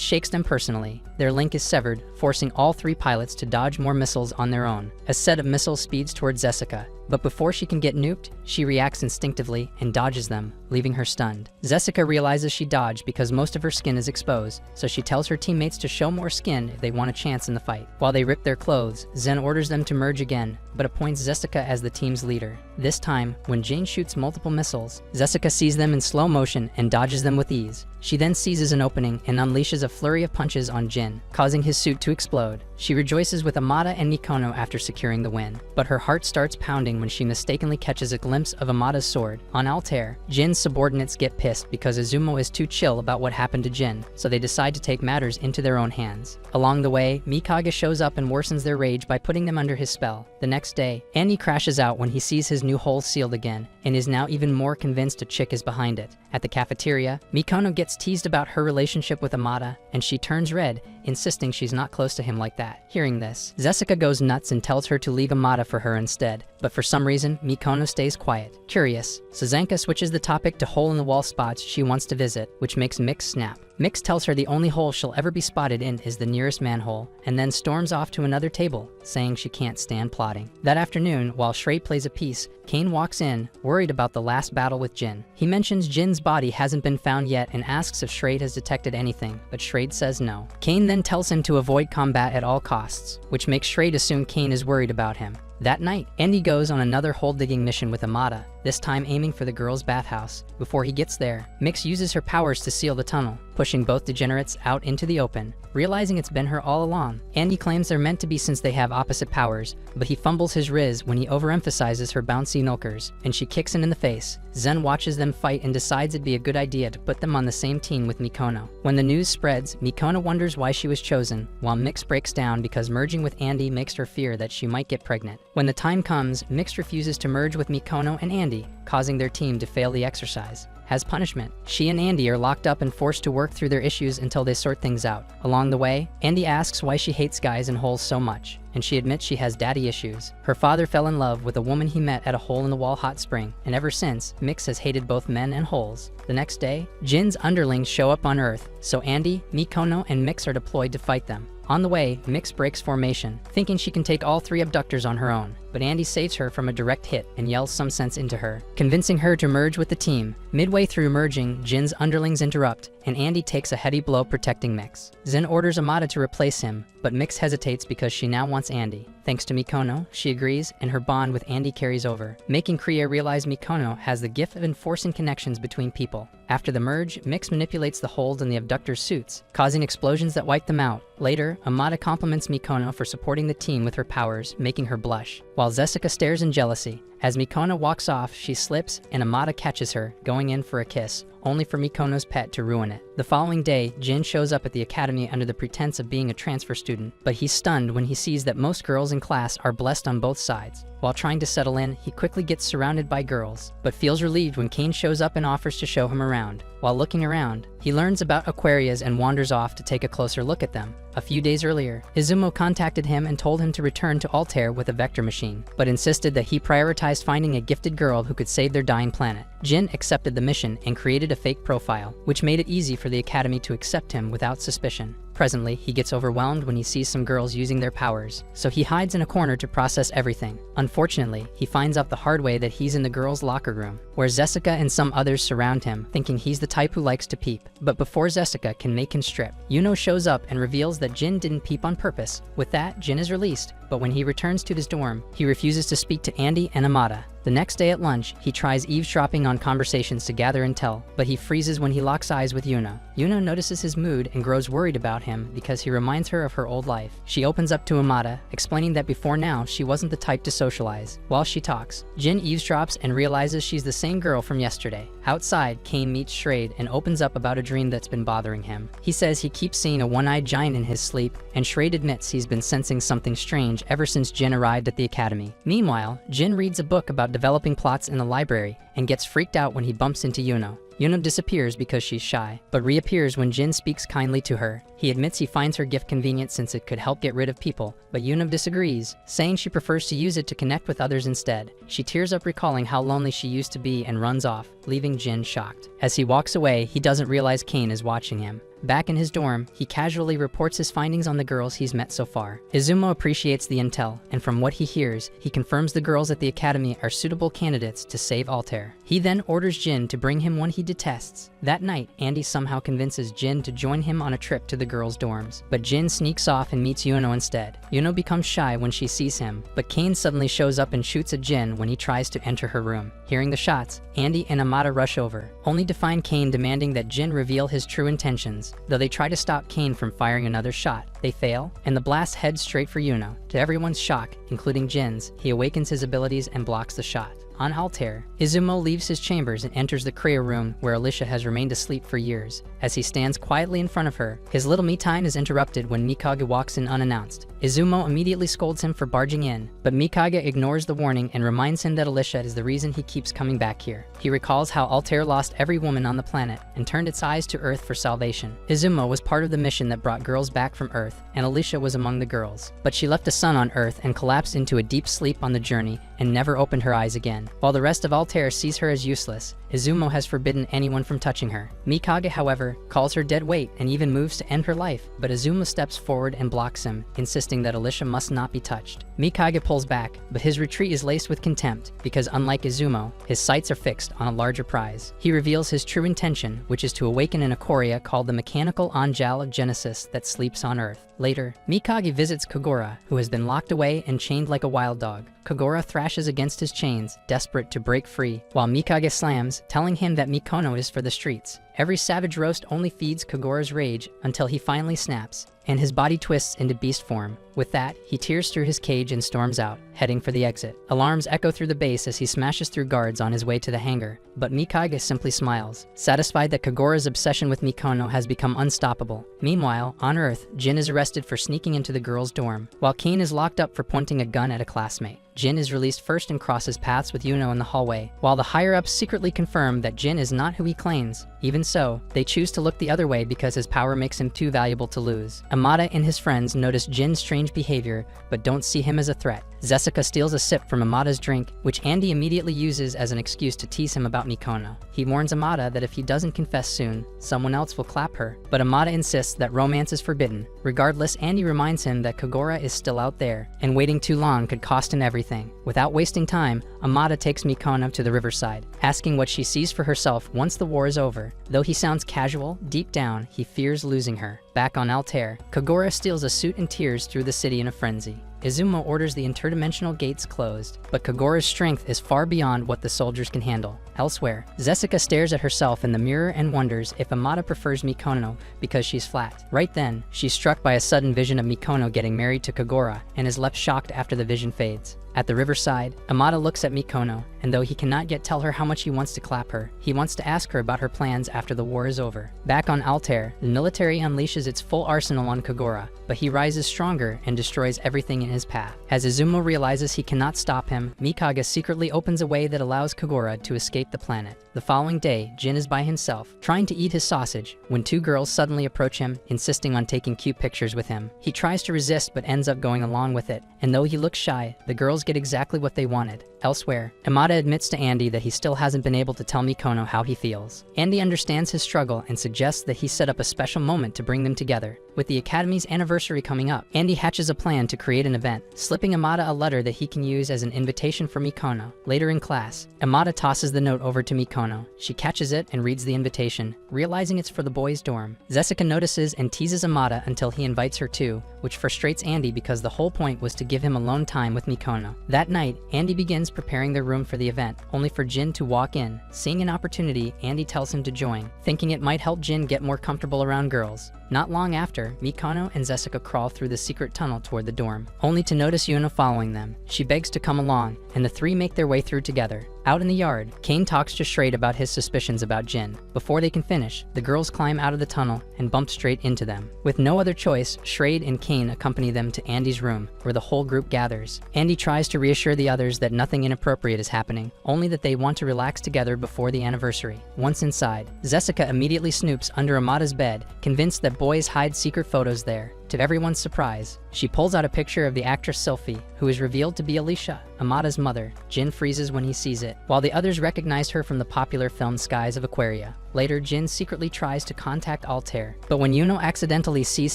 shakes them personally. Their link is severed, forcing all three pilots to dodge more missiles on their own. A set of missiles speeds towards Zessica, but before she can get nuked, she reacts instinctively and dodges them, leaving her stunned. Zessica realizes she dodged because most of her skin is exposed, so she tells her teammates to show more skin if they want a chance in the fight. While they rip their clothes, Zen orders them to merge again, but appoints Zessica as the team's leader. This time, when Jin shoots multiple missiles, Zessica sees them in slow motion and dodges them with ease. She then seizes an opening and unleashes a flurry of punches on Jin, causing his suit to explode. She rejoices with Amada and Mikono after securing the win, but her heart starts pounding when she mistakenly catches a glimpse of Amada's sword. On Altair, Jin's subordinates get pissed because Izumo is too chill about what happened to Jin, so they decide to take matters into their own hands. Along the way, Mikage shows up and worsens their rage by putting them under his spell. The next day, Andy crashes out when he sees his new hole sealed again, and is now even more convinced a chick is behind it. At the cafeteria, Mikono gets teased about her relationship with Amada, and she turns red, insisting she's not close to him like that. Hearing this, Zessica goes nuts and tells her to leave Amada for her instead, but for some reason, Mikono stays quiet. Curious, Suzanka switches the topic to hole-in-the-wall spots she wants to visit, which makes Mix snap. Mix tells her the only hole she'll ever be spotted in is the nearest manhole, and then storms off to another table, saying she can't stand plotting. That afternoon, while Shrey plays a piece, Kane walks in, worried about the last battle with Jin. He mentions Jin's body hasn't been found yet and asks if Shrade has detected anything, but Shrade says no. Kane then tells him to avoid combat at all costs, which makes Shrade assume Kane is worried about him. That night, Andy goes on another hole-digging mission with Amada, this time aiming for the girls' bathhouse. Before he gets there, Mix uses her powers to seal the tunnel, pushing both degenerates out into the open. Realizing it's been her all along, Andy claims they're meant to be since they have opposite powers, but he fumbles his riz when he overemphasizes her bouncy milkers, and she kicks him in the face. Zen watches them fight and decides it'd be a good idea to put them on the same team with Mikono. When the news spreads, Mikono wonders why she was chosen, while Mix breaks down because merging with Andy makes her fear that she might get pregnant. When the time comes, Mix refuses to merge with Mikono and Andy, causing their team to fail the exercise. As punishment, she and Andy are locked up and forced to work through their issues until they sort things out. Along the way, Andy asks why she hates guys in holes so much, and she admits she has daddy issues. Her father fell in love with a woman he met at a hole-in-the-wall hot spring, and ever since, Mix has hated both men and holes. The next day, Jin's underlings show up on Earth, so Andy, Mikono, and Mix are deployed to fight them. On the way, Mix breaks formation, thinking she can take all three abductors on her own, but Andy saves her from a direct hit and yells some sense into her, convincing her to merge with the team. Midway through merging, Jin's underlings interrupt, and Andy takes a heady blow protecting Mix. Zen orders Amada to replace him, but Mix hesitates because she now wants Andy. Thanks to Mikono, she agrees, and her bond with Andy carries over, making Kriya realize Mikono has the gift of enforcing connections between people. After the merge, Mix manipulates the holes in the abductors' suits, causing explosions that wipe them out. Later, Amada compliments Mikono for supporting the team with her powers, making her blush, while Zessica stares in jealousy. As Mikono walks off, she slips, and Amada catches her, going in for a kiss, only for Mikono's pet to ruin it. The following day, Jin shows up at the academy under the pretense of being a transfer student, but he's stunned when he sees that most girls in class are blessed on both sides. While trying to settle in, he quickly gets surrounded by girls, but feels relieved when Kane shows up and offers to show him around. While looking around, he learns about Aquarias and wanders off to take a closer look at them. A few days earlier, Izumo contacted him and told him to return to Altair with a vector machine, but insisted that he prioritized finding a gifted girl who could save their dying planet. Jin accepted the mission and created a fake profile, which made it easy for the academy to accept him without suspicion. Presently, he gets overwhelmed when he sees some girls using their powers, so he hides in a corner to process everything. Unfortunately, he finds out the hard way that he's in the girls' locker room, where Jessica and some others surround him, thinking he's the type who likes to peep. But before Jessica can make him strip, Yuno shows up and reveals that Jin didn't peep on purpose. With that, Jin is released, but when he returns to his dorm, he refuses to speak to Andy and Amada. The next day at lunch, he tries eavesdropping on conversations to gather intel, but he freezes when he locks eyes with Yuno. Yuno notices his mood and grows worried about him because he reminds her of her old life. She opens up to Amada, explaining that before now, she wasn't the type to socialize. While she talks, Jin eavesdrops and realizes she's the same girl from yesterday. Outside, Kane meets Shrade and opens up about a dream that's been bothering him. He says he keeps seeing a one-eyed giant in his sleep, and Shrade admits he's been sensing something strange ever since Jin arrived at the academy. Meanwhile, Jin reads a book about developing plots in the library and gets freaked out when he bumps into Yuno. Yuno disappears because she's shy, but reappears when Jin speaks kindly to her. He admits he finds her gift convenient since it could help get rid of people, but Yuno disagrees, saying she prefers to use it to connect with others instead. She tears up recalling how lonely she used to be and runs off, leaving Jin shocked. As he walks away, he doesn't realize Kane is watching him. Back in his dorm, he casually reports his findings on the girls he's met so far. Izumo appreciates the intel, and from what he hears, he confirms the girls at the academy are suitable candidates to save Altair. He then orders Jin to bring him one he detests. That night, Andy somehow convinces Jin to join him on a trip to the girls' dorms, but Jin sneaks off and meets Yuno instead. Yuno becomes shy when she sees him, but Kane suddenly shows up and shoots at Jin when he tries to enter her room. Hearing the shots, Andy and Amada rush over, only to find Kane demanding that Jin reveal his true intentions. Though they try to stop Kane from firing another shot, they fail, and the blast heads straight for Yuno. To everyone's shock, including Jin's, he awakens his abilities and blocks the shot. On Altair, Izumo leaves his chambers and enters the cryo room where Alicia has remained asleep for years. As he stands quietly in front of her, his little me time is interrupted when Mikage walks in unannounced. Izumo immediately scolds him for barging in, but Mikage ignores the warning and reminds him that Alicia is the reason he keeps coming back here. He recalls how Altair lost every woman on the planet and turned its eyes to Earth for salvation. Izumo was part of the mission that brought girls back from Earth, and Alicia was among the girls. But she left a son on Earth and collapsed into a deep sleep on the journey and never opened her eyes again. While the rest of Altair sees her as useless, Izumo has forbidden anyone from touching her. Mikage, however, calls her dead weight and even moves to end her life, but Izumo steps forward and blocks him, insisting that Alicia must not be touched. Mikage pulls back, but his retreat is laced with contempt because, unlike Izumo, his sights are fixed on a larger prize. He reveals his true intention, which is to awaken an Ikoria called the Mechanical Angel of Genesis that sleeps on Earth. Later, Mikage visits Kagura, who has been locked away and chained like a wild dog. Kagura thrashes against his chains, desperate to break free, while Mikage slams, telling him that Mikono is for the streets. Every savage roast only feeds Kagura's rage until he finally snaps, and his body twists into beast form. With that, he tears through his cage and storms out, heading for the exit. Alarms echo through the base as he smashes through guards on his way to the hangar, but Mikage simply smiles, satisfied that Kagura's obsession with Mikono has become unstoppable. Meanwhile, on Earth, Jin is arrested for sneaking into the girls' dorm, while Kane is locked up for pointing a gun at a classmate. Jin is released first and crosses paths with Yuno in the hallway, while the higher-ups secretly confirm that Jin is not who he claims. Even so, they choose to look the other way because his power makes him too valuable to lose. Amada and his friends notice Jin's strange behavior, but don't see him as a threat. Jessica steals a sip from Amada's drink, which Andy immediately uses as an excuse to tease him about Mikono. He warns Amada that if he doesn't confess soon, someone else will clap her, but Amada insists that romance is forbidden. Regardless, Andy reminds him that Kagura is still out there, and waiting too long could cost him everything. Without wasting time, Amada takes Mikono to the riverside, asking what she sees for herself once the war is over. Though he sounds casual, deep down, he fears losing her. Back on Altair, Kagura steals a suit and tears through the city in a frenzy. Izumo orders the interdimensional gates closed, but Kagura's strength is far beyond what the soldiers can handle. Elsewhere, Jessica stares at herself in the mirror and wonders if Amada prefers Mikono because she's flat. Right then, she's struck by a sudden vision of Mikono getting married to Kagura and is left shocked after the vision fades. At the riverside, Amada looks at Mikono, and though he cannot yet tell her how much he wants to clap her, he wants to ask her about her plans after the war is over. Back on Altair, the military unleashes its full arsenal on Kagura, but he rises stronger and destroys everything in his path. As Izumo realizes he cannot stop him, Mikage secretly opens a way that allows Kagura to escape the planet. The following day, Jin is by himself, trying to eat his sausage, when two girls suddenly approach him, insisting on taking cute pictures with him. He tries to resist but ends up going along with it, and though he looks shy, the girls get exactly what they wanted. Elsewhere, Amada admits to Andy that he still hasn't been able to tell Mikono how he feels. Andy understands his struggle and suggests that he set up a special moment to bring them together. With the Academy's anniversary coming up, Andy hatches a plan to create an event, slipping Amada a letter that he can use as an invitation for Mikono. Later in class, Amada tosses the note over to Mikono. She catches it and reads the invitation, realizing it's for the boys' dorm. Jessica notices and teases Amada until he invites her too, which frustrates Andy because the whole point was to give him alone time with Mikono. That night, Andy begins preparing their room for the event, only for Jin to walk in. Seeing an opportunity, Andy tells him to join, thinking it might help Jin get more comfortable around girls. Not long after, Mikono and Jessica crawl through the secret tunnel toward the dorm, only to notice Yuno following them. She begs to come along, and the three make their way through together. Out in the yard, Kane talks to Shrade about his suspicions about Jin. Before they can finish, the girls climb out of the tunnel and bump straight into them. With no other choice, Shrade and Kane accompany them to Andy's room, where the whole group gathers. Andy tries to reassure the others that nothing inappropriate is happening, only that they want to relax together before the anniversary. Once inside, Jessica immediately snoops under Amada's bed, convinced that boys hide secret photos there. To everyone's surprise, she pulls out a picture of the actress Sylphie, who is revealed to be Alicia, Amada's mother. Jin freezes when he sees it, while the others recognize her from the popular film Skies of Aquaria. Later, Jin secretly tries to contact Altair, but when Yuno accidentally sees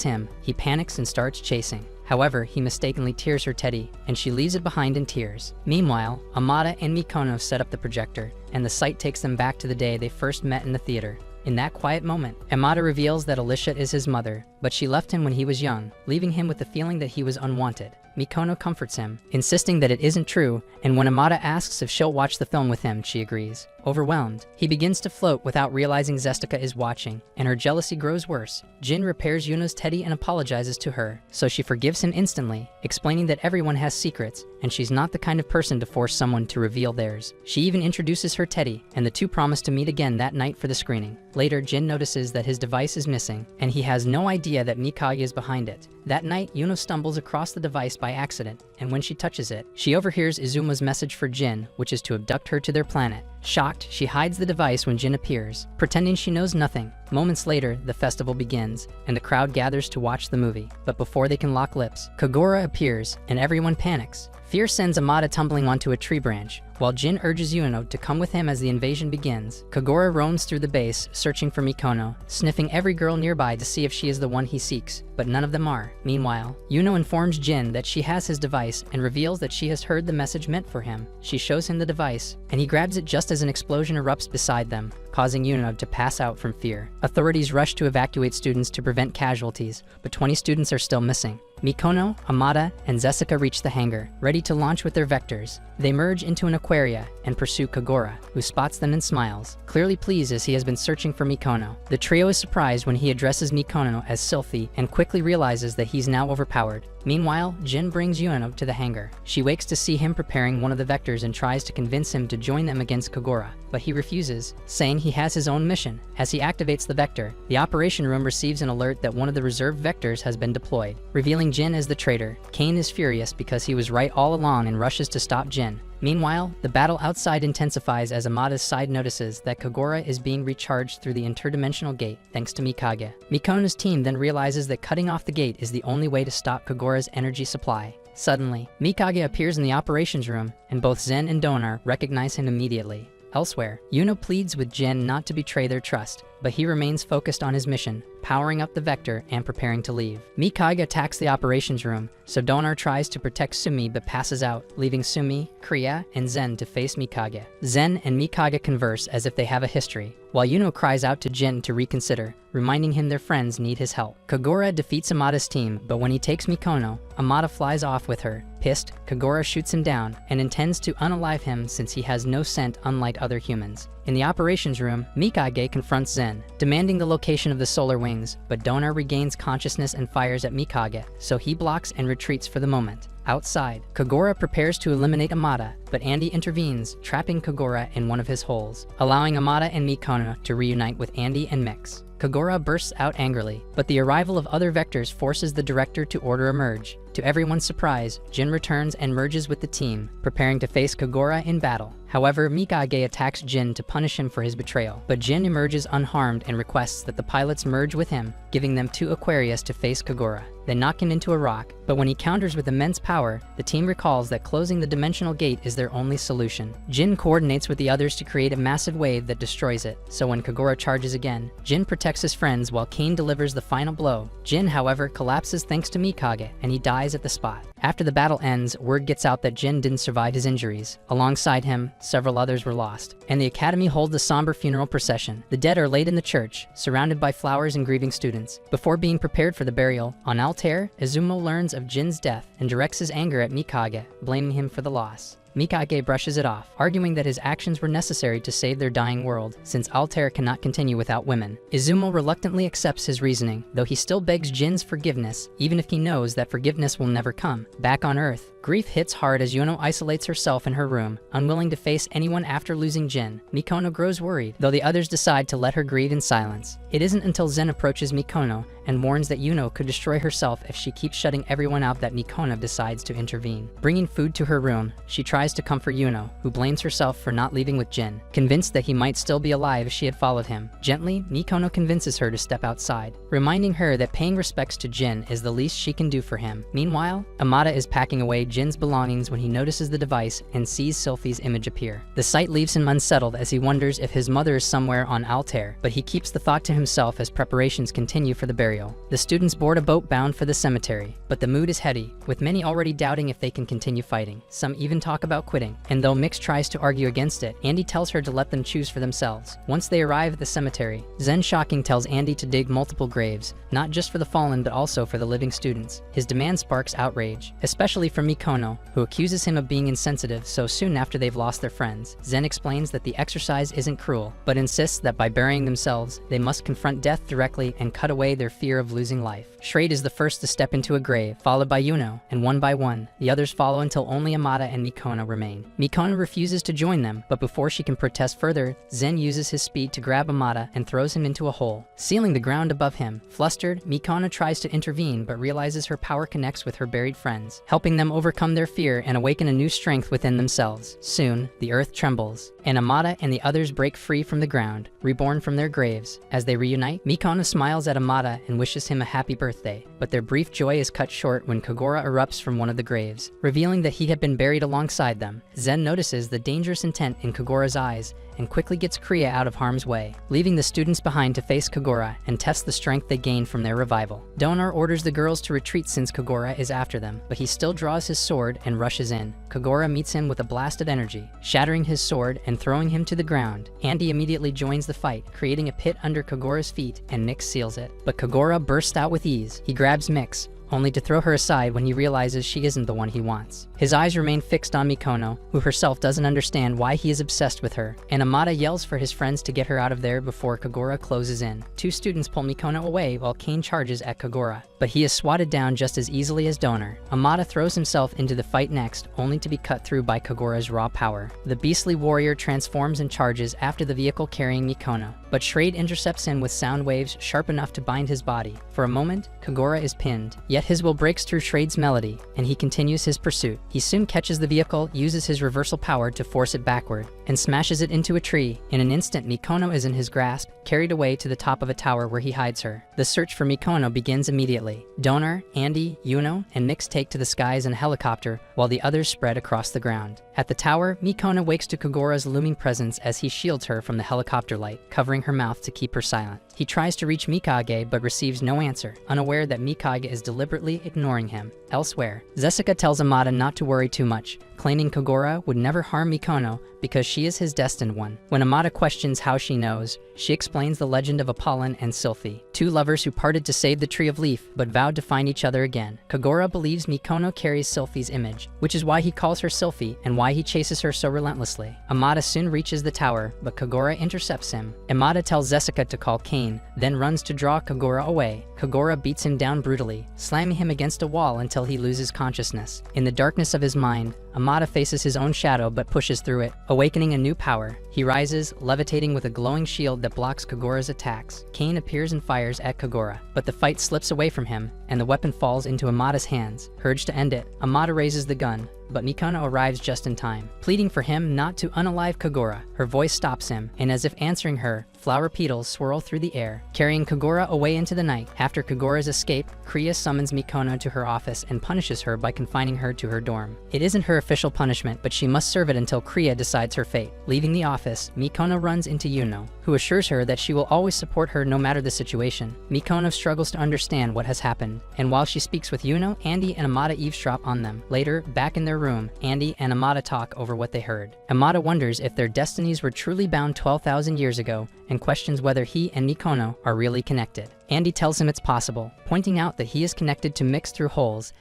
him, he panics and starts chasing. However, he mistakenly tears her teddy, and she leaves it behind in tears. Meanwhile, Amada and Mikono set up the projector, and the sight takes them back to the day they first met in the theater. In that quiet moment, Amada reveals that Alicia is his mother, but she left him when he was young, leaving him with the feeling that he was unwanted. Mikono comforts him, insisting that it isn't true, and when Amada asks if she'll watch the film with him, she agrees. Overwhelmed, he begins to float without realizing Jessica is watching, and her jealousy grows worse. Jin repairs Yuno's teddy and apologizes to her, so she forgives him instantly, explaining that everyone has secrets, and she's not the kind of person to force someone to reveal theirs. She even introduces her teddy, and the two promise to meet again that night for the screening. Later, Jin notices that his device is missing, and he has no idea that Mikage is behind it. That night, Yuno stumbles across the device by accident, and when she touches it, she overhears Izuma's message for Jin, which is to abduct her to their planet. Shocked, she hides the device when Jin appears, pretending she knows nothing. Moments later, the festival begins, and the crowd gathers to watch the movie. But before they can lock lips, Kagura appears, and everyone panics. Fear sends Amada tumbling onto a tree branch, while Jin urges Yuno to come with him as the invasion begins. Kagura roams through the base, searching for Mikono, sniffing every girl nearby to see if she is the one he seeks, but none of them are. Meanwhile, Yuno informs Jin that she has his device and reveals that she has heard the message meant for him. She shows him the device, and he grabs it just as an explosion erupts beside them, causing Yuno to pass out from fear. Authorities rush to evacuate students to prevent casualties, but 20 students are still missing. Mikono, Amada, and Jessica reach the hangar, ready to launch with their vectors. They merge into an aquaria and pursue Kagura, who spots them and smiles, clearly pleased as he has been searching for Mikono. The trio is surprised when he addresses Mikono as Sylphie and quickly realizes that he's now overpowered. Meanwhile, Jin brings Yuno to the hangar. She wakes to see him preparing one of the vectors and tries to convince him to join them against Kagura, but he refuses, saying he has his own mission. As he activates the vector, the operation room receives an alert that one of the reserved vectors has been deployed, revealing Jin as the traitor. Kane is furious because he was right all along and rushes to stop Jin. Meanwhile, the battle outside intensifies as Amada's side notices that Kagura is being recharged through the interdimensional gate thanks to Mikage. Mikono's team then realizes that cutting off the gate is the only way to stop Kagura's energy supply. Suddenly, Mikage appears in the operations room, and both Zen and Donar recognize him immediately. Elsewhere, Yuno pleads with Jin not to betray their trust, but he remains focused on his mission, powering up the vector and preparing to leave. Mikage attacks the operations room, so Donar tries to protect Sumi but passes out, leaving Sumi, Kriya, and Zen to face Mikage. Zen and Mikage converse as if they have a history, while Yuno cries out to Jin to reconsider, reminding him their friends need his help. Kagura defeats Amada's team, but when he takes Mikono, Amada flies off with her. Pissed, Kagura shoots him down and intends to unalive him since he has no scent unlike other humans. In the operations room, Mikage confronts Zen, demanding the location of the solar wings, but Donar regains consciousness and fires at Mikage, so he blocks and retreats for the moment. Outside, Kagura prepares to eliminate Amada, but Andy intervenes, trapping Kagura in one of his holes, allowing Amada and Mikono to reunite with Andy and Mix. Kagura bursts out angrily, but the arrival of other vectors forces the director to order a merge. To everyone's surprise, Jin returns and merges with the team, preparing to face Kagura in battle. However, Mikage attacks Jin to punish him for his betrayal, but Jin emerges unharmed and requests that the pilots merge with him, giving them 2 Aquarius to face Kagura. They knock him into a rock, but when he counters with immense power, the team recalls that closing the dimensional gate is their only solution. Jin coordinates with the others to create a massive wave that destroys it, so when Kagura charges again, Jin protects his friends while Kane delivers the final blow. Jin, however, collapses thanks to Mikage, and he dies at the spot. After the battle ends, word gets out that Jin didn't survive his injuries. Alongside him, several others were lost, and the academy holds a somber funeral procession. The dead are laid in the church, surrounded by flowers and grieving students. Before being prepared for the burial, on Altair, Izumo learns of Jin's death and directs his anger at Mikage, blaming him for the loss. Mikage brushes it off, arguing that his actions were necessary to save their dying world, since Altair cannot continue without women. Izumo reluctantly accepts his reasoning, though he still begs Jin's forgiveness, even if he knows that forgiveness will never come. Back on Earth, grief hits hard as Yuno isolates herself in her room, unwilling to face anyone after losing Jin. Mikono grows worried, though the others decide to let her grieve in silence. It isn't until Zen approaches Mikono and warns that Yuno could destroy herself if she keeps shutting everyone out that Mikono decides to intervene. Bringing food to her room, she tries to comfort Yuno, who blames herself for not leaving with Jin, convinced that he might still be alive if she had followed him. Gently, Mikono convinces her to step outside, reminding her that paying respects to Jin is the least she can do for him. Meanwhile, Amada is packing away Jin's belongings when he notices the device and sees Sylphie's image appear. The sight leaves him unsettled as he wonders if his mother is somewhere on Altair, but he keeps the thought to himself as preparations continue for the burial. The students board a boat bound for the cemetery, but the mood is heady, with many already doubting if they can continue fighting. Some even talk about quitting, and though Mix tries to argue against it, Andy tells her to let them choose for themselves. Once they arrive at the cemetery, Zen Shocking tells Andy to dig multiple graves, not just for the fallen but also for the living students. His demand sparks outrage, especially from Mikono, who accuses him of being insensitive so soon after they've lost their friends. Zen explains that the exercise isn't cruel, but insists that by burying themselves, they must confront death directly and cut away their fear of losing life. Schrade is the first to step into a grave, followed by Yuno, and one by one, the others follow until only Amada and Mikono remain. Mikono refuses to join them, but before she can protest further, Zen uses his speed to grab Amada and throws him into a hole, sealing the ground above him. Flustered, Mikono tries to intervene but realizes her power connects with her buried friends, helping them overcome their fear and awaken a new strength within themselves. Soon, the earth trembles, and Amada and the others break free from the ground, reborn from their graves. As they reunite, Mikono smiles at Amada and wishes him a happy birthday, but their brief joy is cut short when Kagura erupts from one of the graves, revealing that he had been buried alongside them. Zen notices the dangerous intent in Kagura's eyes and quickly gets Kriya out of harm's way, leaving the students behind to face Kagura and test the strength they gained from their revival. Donor orders the girls to retreat since Kagura is after them, but he still draws his sword and rushes in. Kagura meets him with a blast of energy, shattering his sword and throwing him to the ground. Andy immediately joins the fight, creating a pit under Kagura's feet, and Mix seals it. But Kagura bursts out with ease. He grabs Mix, only to throw her aside when he realizes she isn't the one he wants. His eyes remain fixed on Mikono, who herself doesn't understand why he is obsessed with her, and Amada yells for his friends to get her out of there before Kagura closes in. 2 students pull Mikono away while Kane charges at Kagura, but he is swatted down just as easily as Donor. Amada throws himself into the fight next, only to be cut through by Kagura's raw power. The beastly warrior transforms and charges after the vehicle carrying Mikono, but Schrade intercepts him with sound waves sharp enough to bind his body. For a moment, Kagura is pinned, yet his will breaks through Schrade's melody, and he continues his pursuit. He soon catches the vehicle, uses his reversal power to force it backward, and smashes it into a tree. In an instant, Mikono is in his grasp, carried away to the top of a tower where he hides her. The search for Mikono begins immediately. Donor, Andy, Yuno, and Mix take to the skies in a helicopter, while the others spread across the ground. At the tower, Mikono wakes to Kagura's looming presence as he shields her from the helicopter light, covering her mouth to keep her silent. He tries to reach Mikage but receives no answer, unaware that Mikage is deliberately ignoring him. Elsewhere, Jessica tells Amada not to worry too much, claiming Kagura would never harm Mikono because she is his destined one. When Amada questions how she knows, she explains the legend of Apollon and Sylphie, 2 lovers who parted to save the Tree of Leaf but vowed to find each other again. Kagura believes Mikono carries Sylphie's image, which is why he calls her Sylphie and why he chases her so relentlessly. Amada soon reaches the tower, but Kagura intercepts him. Amada tells Jessica to call Kane, then runs to draw Kagura away. Kagura beats him down brutally, slamming him against a wall until he loses consciousness. In the darkness of his mind, Amada faces his own shadow but pushes through it, awakening a new power. He rises, levitating with a glowing shield that blocks Kagura's attacks. Kane appears and fires at Kagura, but the fight slips away from him, and and the weapon falls into Amada's hands. Her urge to end it, Amada raises the gun, but Mikono arrives just in time, pleading for him not to unalive Kagura. Her voice stops him, and as if answering her, flower petals swirl through the air, carrying Kagura away into the night. After Kagura's escape, Kriya summons Mikono to her office and punishes her by confining her to her dorm. It isn't her official punishment, but she must serve it until Kriya decides her fate. Leaving the office, Mikono runs into Yuno, who assures her that she will always support her no matter the situation. Mikono struggles to understand what has happened, and while she speaks with Yuno, Andy and Amada eavesdrop on them. Later, back in their room, Andy and Amada talk over what they heard. Amada wonders if their destinies were truly bound 12,000 years ago and questions whether he and Mikono are really connected. Andy tells him it's possible, pointing out that he is connected to Mix through holes,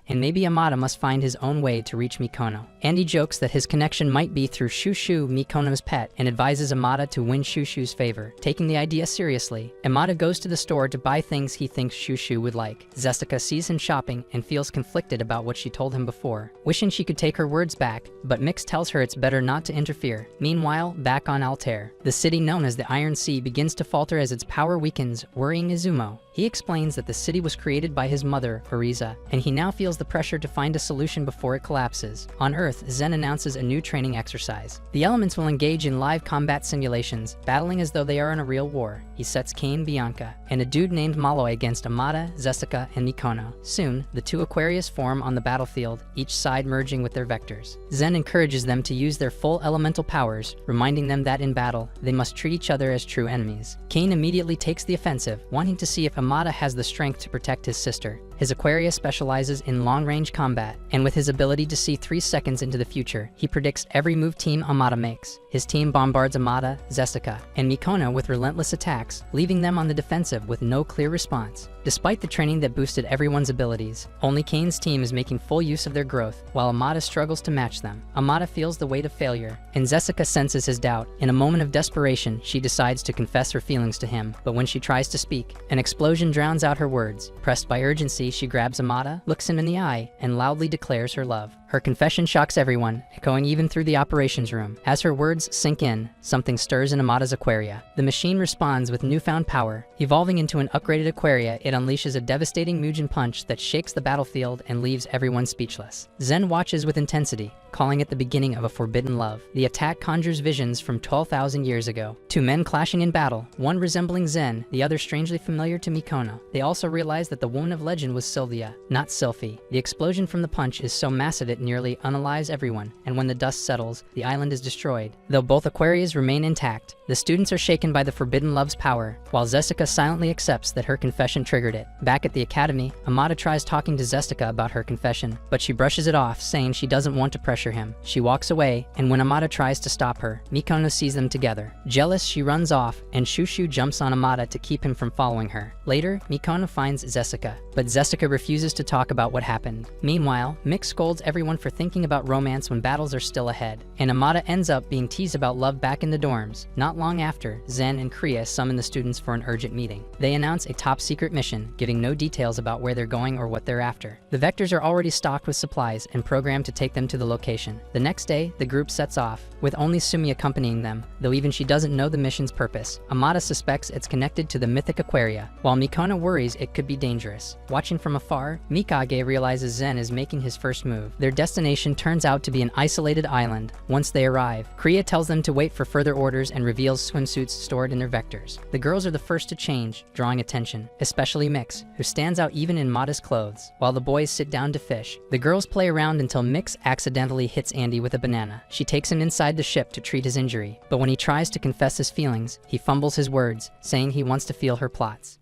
and maybe Amada must find his own way to reach Mikono. Andy jokes that his connection might be through Shushu, Mikono's pet, and advises Amada to win Shushu's favor. Taking the idea seriously, Amada goes to the store to buy things he thinks Shushu would like. Zesika sees him shopping and feels conflicted about what she told him before, wishing she could take her words back, but Mix tells her it's better not to interfere. Meanwhile, back on Altair, the city known as the Iron Sea begins to falter as its power weakens, worrying Izumo. He explains that the city was created by his mother, Ariza, and he now feels the pressure to find a solution before it collapses. On Earth, Zen announces a new training exercise. The elements will engage in live combat simulations, battling as though they are in a real war. He sets Kane, Bianca, and a dude named Malloy against Amada, Zesika, and Mikono. Soon, the two Aquarius form on the battlefield, each side merging with their vectors. Zen encourages them to use their full elemental powers, reminding them that in battle, they must treat each other as true enemies. Kane immediately takes the offensive, wanting to see if Amada has the strength to protect his sister. His Aquarius specializes in long-range combat, and with his ability to see 3 seconds into the future, he predicts every move Team Amada makes. His team bombards Amada, Zesika, and Mikono with relentless attacks, leaving them on the defensive with no clear response. Despite the training that boosted everyone's abilities, only Kane's team is making full use of their growth, while Amada struggles to match them. Amada feels the weight of failure, and Zesika senses his doubt. In a moment of desperation, she decides to confess her feelings to him, but when she tries to speak, an explosion drowns out her words. Pressed by urgency, she grabs Amada, looks him in the eye, and loudly declares her love. Her confession shocks everyone, echoing even through the operations room. As her words sink in, something stirs in Amada's Aquaria. The machine responds with newfound power. Evolving into an upgraded Aquaria, it unleashes a devastating Mugen punch that shakes the battlefield and leaves everyone speechless. Zen watches with intensity, calling it the beginning of a forbidden love. The attack conjures visions from 12,000 years ago. Two men clashing in battle, one resembling Zen, the other strangely familiar to Mikono. They also realize that the woman of legend was Sylvia, not Sylphie. The explosion from the punch is so massive it nearly unalives everyone, and when the dust settles, the island is destroyed. Though both Aquarias remain intact, the students are shaken by the forbidden love's power, while Zesika silently accepts that her confession triggered it. Back at the academy, Amada tries talking to Zesika about her confession, but she brushes it off, saying she doesn't want to pressure him. She walks away, and when Amada tries to stop her, Mikono sees them together. Jealous, she runs off, and Shushu jumps on Amada to keep him from following her. Later, Mikono finds Zesika, but Zesika refuses to talk about what happened. Meanwhile, Mix scolds everyone for thinking about romance when battles are still ahead, and Amada ends up being teased about love back in the dorms. Not long after, Zen and Kriya summon the students for an urgent meeting. They announce a top-secret mission, giving no details about where they're going or what they're after. The vectors are already stocked with supplies and programmed to take them to the location. The next day, the group sets off, with only Sumi accompanying them, though even she doesn't know the mission's purpose. Amada suspects it's connected to the mythic Aquaria, while Mikono worries it could be dangerous. Watching from afar, Mikage realizes Zen is making his first move. Their destination turns out to be an isolated island. Once they arrive, Kriya tells them to wait for further orders and reveals swimsuits stored in their vectors. The girls are the first to change, drawing attention, especially Mix, who stands out even in modest clothes, while the boys sit down to fish. The girls play around until Mix accidentally hits Andy with a banana. She takes him inside the ship to treat his injury, but when he tries to confess his feelings, he fumbles his words, saying he wants to feel her plots.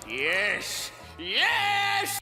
Yes!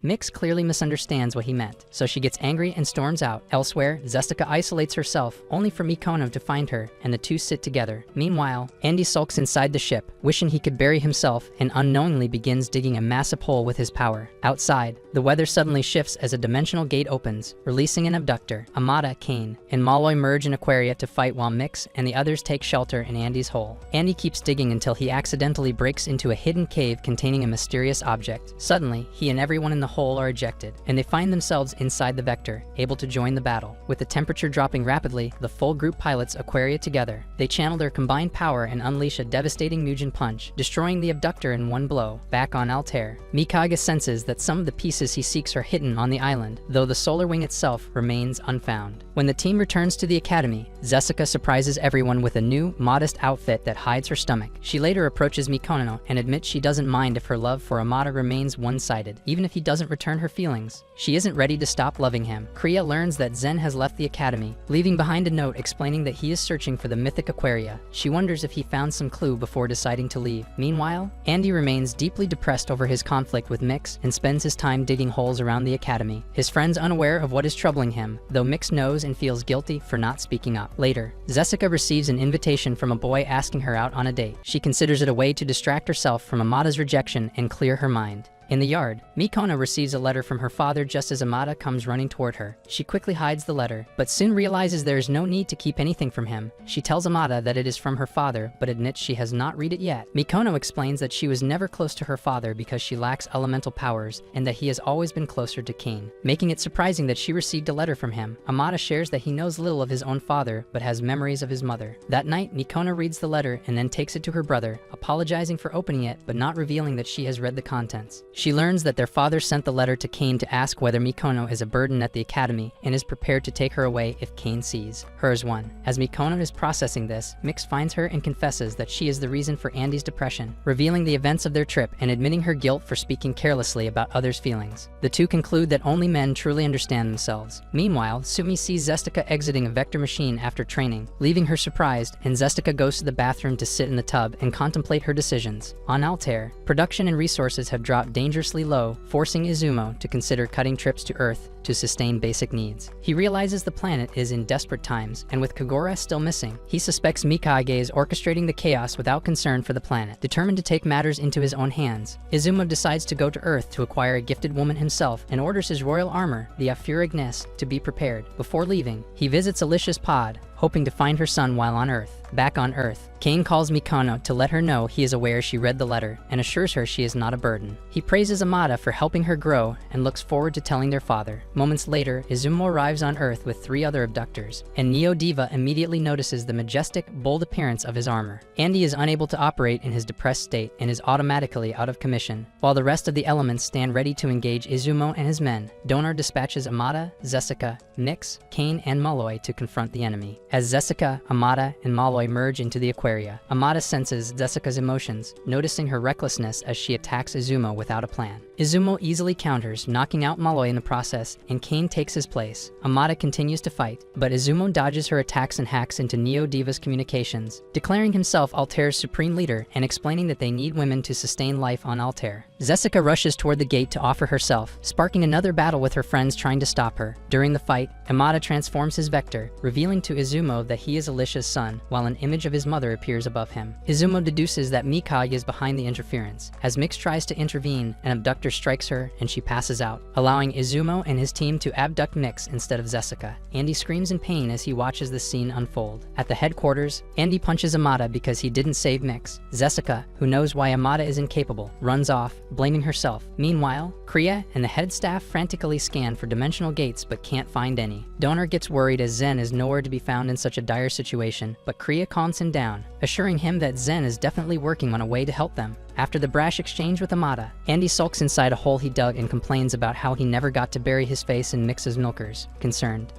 Mix clearly misunderstands what he meant, so she gets angry and storms out. Elsewhere, Zesika isolates herself, only for Mikono to find her, and the two sit together. Meanwhile, Andy sulks inside the ship, wishing he could bury himself, and unknowingly begins digging a massive hole with his power. Outside, the weather suddenly shifts as a dimensional gate opens, releasing an abductor. Amada, Kane, and Malloy merge in Aquaria to fight while Mix and the others take shelter in Andy's hole. Andy keeps digging until he accidentally breaks into a hidden cave containing a mysterious object. Suddenly, he and everyone down in the hole are ejected, and they find themselves inside the Vector, able to join the battle. With the temperature dropping rapidly, the full group pilots Aquaria together. They channel their combined power and unleash a devastating Mugen punch, destroying the abductor in one blow. Back on Altair, Mikage senses that some of the pieces he seeks are hidden on the island, though the solar wing itself remains unfound. When the team returns to the academy, Jessica surprises everyone with a new, modest outfit that hides her stomach. She later approaches Mikono and admits she doesn't mind if her love for Amada remains one-sided, even if he doesn't return her feelings. She isn't ready to stop loving him. Kriya learns that Zen has left the academy, leaving behind a note explaining that he is searching for the mythic Aquaria. She wonders if he found some clue before deciding to leave. Meanwhile, Andy remains deeply depressed over his conflict with Mix and spends his time digging holes around the academy. His friend's unaware of what is troubling him, though Mix knows and feels guilty for not speaking up. Later, Jessica receives an invitation from a boy asking her out on a date. She considers it a way to distract herself from Amada's rejection and clear her mind. In the yard, Mikono receives a letter from her father just as Amada comes running toward her. She quickly hides the letter, but soon realizes there is no need to keep anything from him. She tells Amada that it is from her father, but admits she has not read it yet. Mikono explains that she was never close to her father because she lacks elemental powers, and that he has always been closer to Kane, making it surprising that she received a letter from him. Amada shares that he knows little of his own father, but has memories of his mother. That night, Mikono reads the letter and then takes it to her brother, apologizing for opening it, but not revealing that she has read the contents. She learns that their father sent the letter to Kane to ask whether Mikono is a burden at the academy and is prepared to take her away if Kane sees her as one. As Mikono is processing this, Mix finds her and confesses that she is the reason for Andy's depression, revealing the events of their trip and admitting her guilt for speaking carelessly about others' feelings. The two conclude that only men truly understand themselves. Meanwhile, Sumi sees Zestica exiting a vector machine after training, leaving her surprised, and Zestica goes to the bathroom to sit in the tub and contemplate her decisions. On Altair, production and resources have dropped dangerously low, forcing Izumo to consider cutting trips to Earth to sustain basic needs. He realizes the planet is in desperate times, and with Kagura still missing, he suspects Mikage is orchestrating the chaos without concern for the planet. Determined to take matters into his own hands, Izumo decides to go to Earth to acquire a gifted woman himself and orders his royal armor, the Afurignes, to be prepared. Before leaving, he visits Alicia's pod, hoping to find her son while on Earth. Back on Earth, Kane calls Mikono to let her know he is aware she read the letter and assures her she is not a burden. He praises Amada for helping her grow and looks forward to telling their father. Moments later, Izumo arrives on Earth with 3 other abductors, and Neo Diva immediately notices the majestic, bold appearance of his armor. Andy is unable to operate in his depressed state and is automatically out of commission, while the rest of the elements stand ready to engage Izumo and his men. Donor dispatches Amada, Jessica, Nyx, Kane, and Malloy to confront the enemy. As Jessica, Amada, and Malloy merge into the Aquaria, Amada senses Jessica's emotions, noticing her recklessness as she attacks Izumo without a plan. Izumo easily counters, knocking out Malloy in the process, and Kane takes his place. Amada continues to fight, but Izumo dodges her attacks and hacks into Neo Diva's communications, declaring himself Altair's supreme leader and explaining that they need women to sustain life on Altair. Jessica rushes toward the gate to offer herself, sparking another battle with her friends trying to stop her. During the fight, Amada transforms his vector, revealing to Izumo that he is Alicia's son, while an image of his mother appears above him. Izumo deduces that Mikage is behind the interference. As Mix tries to intervene, an abductor strikes her and she passes out, allowing Izumo and his team to abduct Mix instead of Jessica. Andy screams in pain as he watches the scene unfold. At the headquarters, Andy punches Amada because he didn't save Mix. Jessica, who knows why Amada is incapable, runs off, blaming herself. Meanwhile, Kriya and the head staff frantically scan for dimensional gates but can't find any. Donor gets worried as Zen is nowhere to be found in such a dire situation, but Kriya calms him down, assuring him that Zen is definitely working on a way to help them. After the brash exchange with Amada, Andy sulks inside a hole he dug and complains about how he never got to bury his face in Mix's milkers, concerned.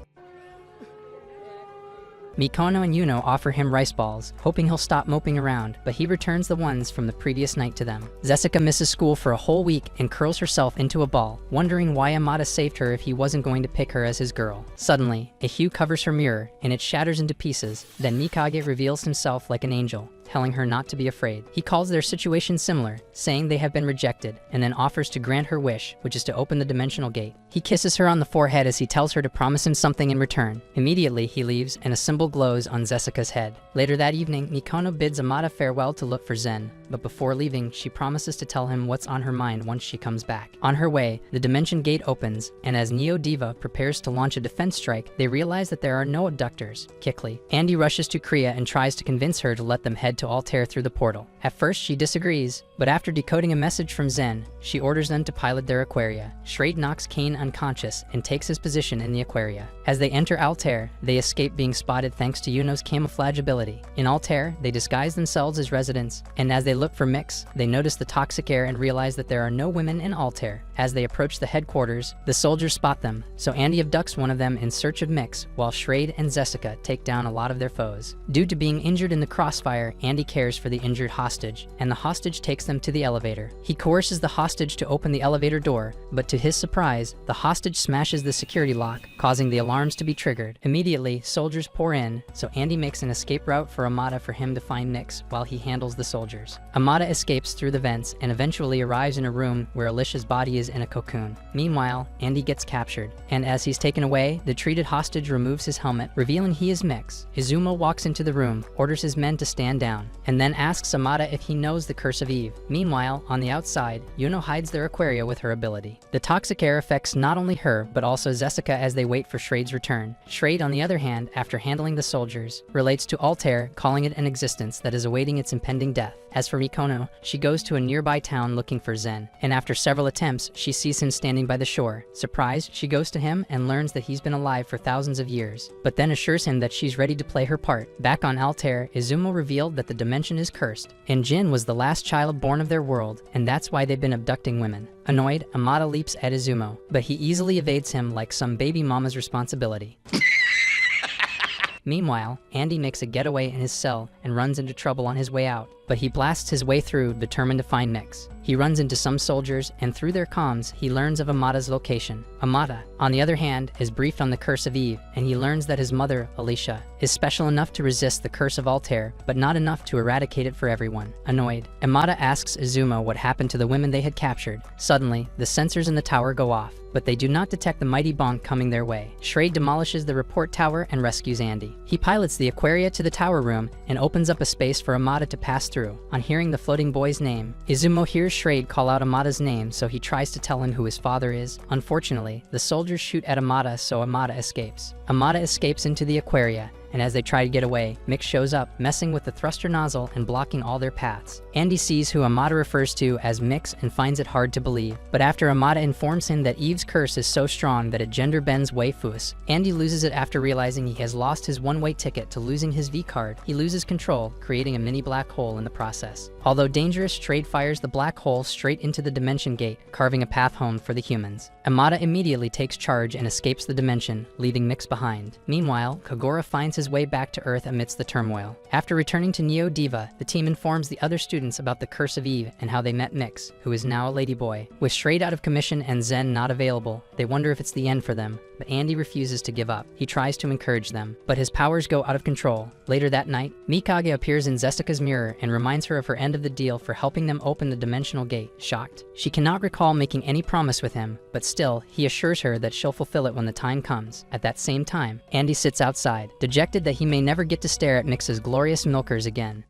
Mikono and Yuno offer him rice balls, hoping he'll stop moping around, but he returns the ones from the previous night to them. Jessica misses school for a whole week and curls herself into a ball, wondering why Amada saved her if he wasn't going to pick her as his girl. Suddenly, a hue covers her mirror, and it shatters into pieces. Then Mikage reveals himself like an angel, telling her not to be afraid. He calls their situation similar, saying they have been rejected, and then offers to grant her wish, which is to open the dimensional gate. He kisses her on the forehead as he tells her to promise him something in return. Immediately, he leaves, and a symbol glows on Jessica's head. Later that evening, Mikono bids Amada farewell to look for Zen, but before leaving, she promises to tell him what's on her mind once she comes back. On her way, the Dimension Gate opens, and as Neo Diva prepares to launch a defense strike, they realize that there are no abductors. Quickly, Andy rushes to Kriya and tries to convince her to let them head to Altair through the portal. At first, she disagrees, but after decoding a message from Zen, she orders them to pilot their Aquaria. Schrade knocks Kane unconscious and takes his position in the Aquaria. As they enter Altair, they escape being spotted thanks to Yuno's camouflage ability. In Altair, they disguise themselves as residents, and as they look for Mix, they notice the toxic air and realize that there are no women in Altair. As they approach the headquarters, the soldiers spot them, so Andy abducts one of them in search of Mix, while Schrade and Jessica take down a lot of their foes. Due to being injured in the crossfire, Andy cares for the injured hostage, and the hostage takes them to the elevator. He coerces the hostage to open the elevator door, but to his surprise, the hostage smashes the security lock, causing the alarms to be triggered. Immediately, soldiers pour in, so Andy makes an escape route for Amada for him to find Mix while he handles the soldiers. Amada escapes through the vents and eventually arrives in a room where Alicia's body is in a cocoon. Meanwhile, Andy gets captured, and as he's taken away, the treated hostage removes his helmet, revealing he is Mix. Izumo walks into the room, orders his men to stand down, and then asks Amada if he knows the Curse of Eve. Meanwhile, on the outside, Yuno hides their Aquaria with her ability. The toxic air affects not only her, but also Jessica as they wait for Schrade's return. Schrade, on the other hand, after handling the soldiers, relates to Altair, calling it an existence that is awaiting its impending death. As for Mikono, she goes to a nearby town looking for Zen, and after several attempts, she sees him standing by the shore. Surprised, she goes to him and learns that he's been alive for thousands of years, but then assures him that she's ready to play her part. Back on Altair, Izumo revealed that the dimension is cursed, and Jin was the last child born of their world, and that's why they've been abducting women. Annoyed, Amada leaps at Izumo, but he easily evades him like some baby mama's responsibility. Meanwhile, Andy makes a getaway in his cell and runs into trouble on his way out, but he blasts his way through, determined to find Mix. He runs into some soldiers, and through their comms, he learns of Amada's location. Amada, on the other hand, is briefed on the Curse of Eve, and he learns that his mother, Alicia, is special enough to resist the Curse of Altair, but not enough to eradicate it for everyone. Annoyed, Amada asks Izumo what happened to the women they had captured. Suddenly, the sensors in the tower go off, but they do not detect the mighty bonk coming their way. Schrade demolishes the report tower and rescues Andy. He pilots the Aquaria to the tower room and opens up a space for Amada to pass through. On hearing the floating boy's name, Izumo hears Schrade call out Amada's name, so he tries to tell him who his father is. Unfortunately, the soldiers shoot at Amada, so Amada escapes. Amada escapes into the Aquaria, and as they try to get away, Mix shows up, messing with the thruster nozzle and blocking all their paths. Andy sees who Amada refers to as Mix and finds it hard to believe, but after Amada informs him that Eve's curse is so strong that it gender bends Waifus, Andy loses it after realizing he has lost his one-way ticket to losing his V-card. He loses control, creating a mini black hole in the process. Although dangerous, Schrade fires the black hole straight into the dimension gate, carving a path home for the humans. Amada immediately takes charge and escapes the dimension, leaving Mix behind. Meanwhile, Kagura finds his way back to Earth amidst the turmoil. After returning to Neo Diva, the team informs the other students about the Curse of Eve and how they met Mix, who is now a ladyboy. With Schrade out of commission and Zen not available, they wonder if it's the end for them, but Andy refuses to give up. He tries to encourage them, but his powers go out of control. Later that night, Mikage appears in Jessica's mirror and reminds her of her end of the deal for helping them open the dimensional gate. Shocked, she cannot recall making any promise with him, but still, he assures her that she'll fulfill it when the time comes. At that same time, Andy sits outside, dejected that he may never get to stare at Mix's glorious milkers again.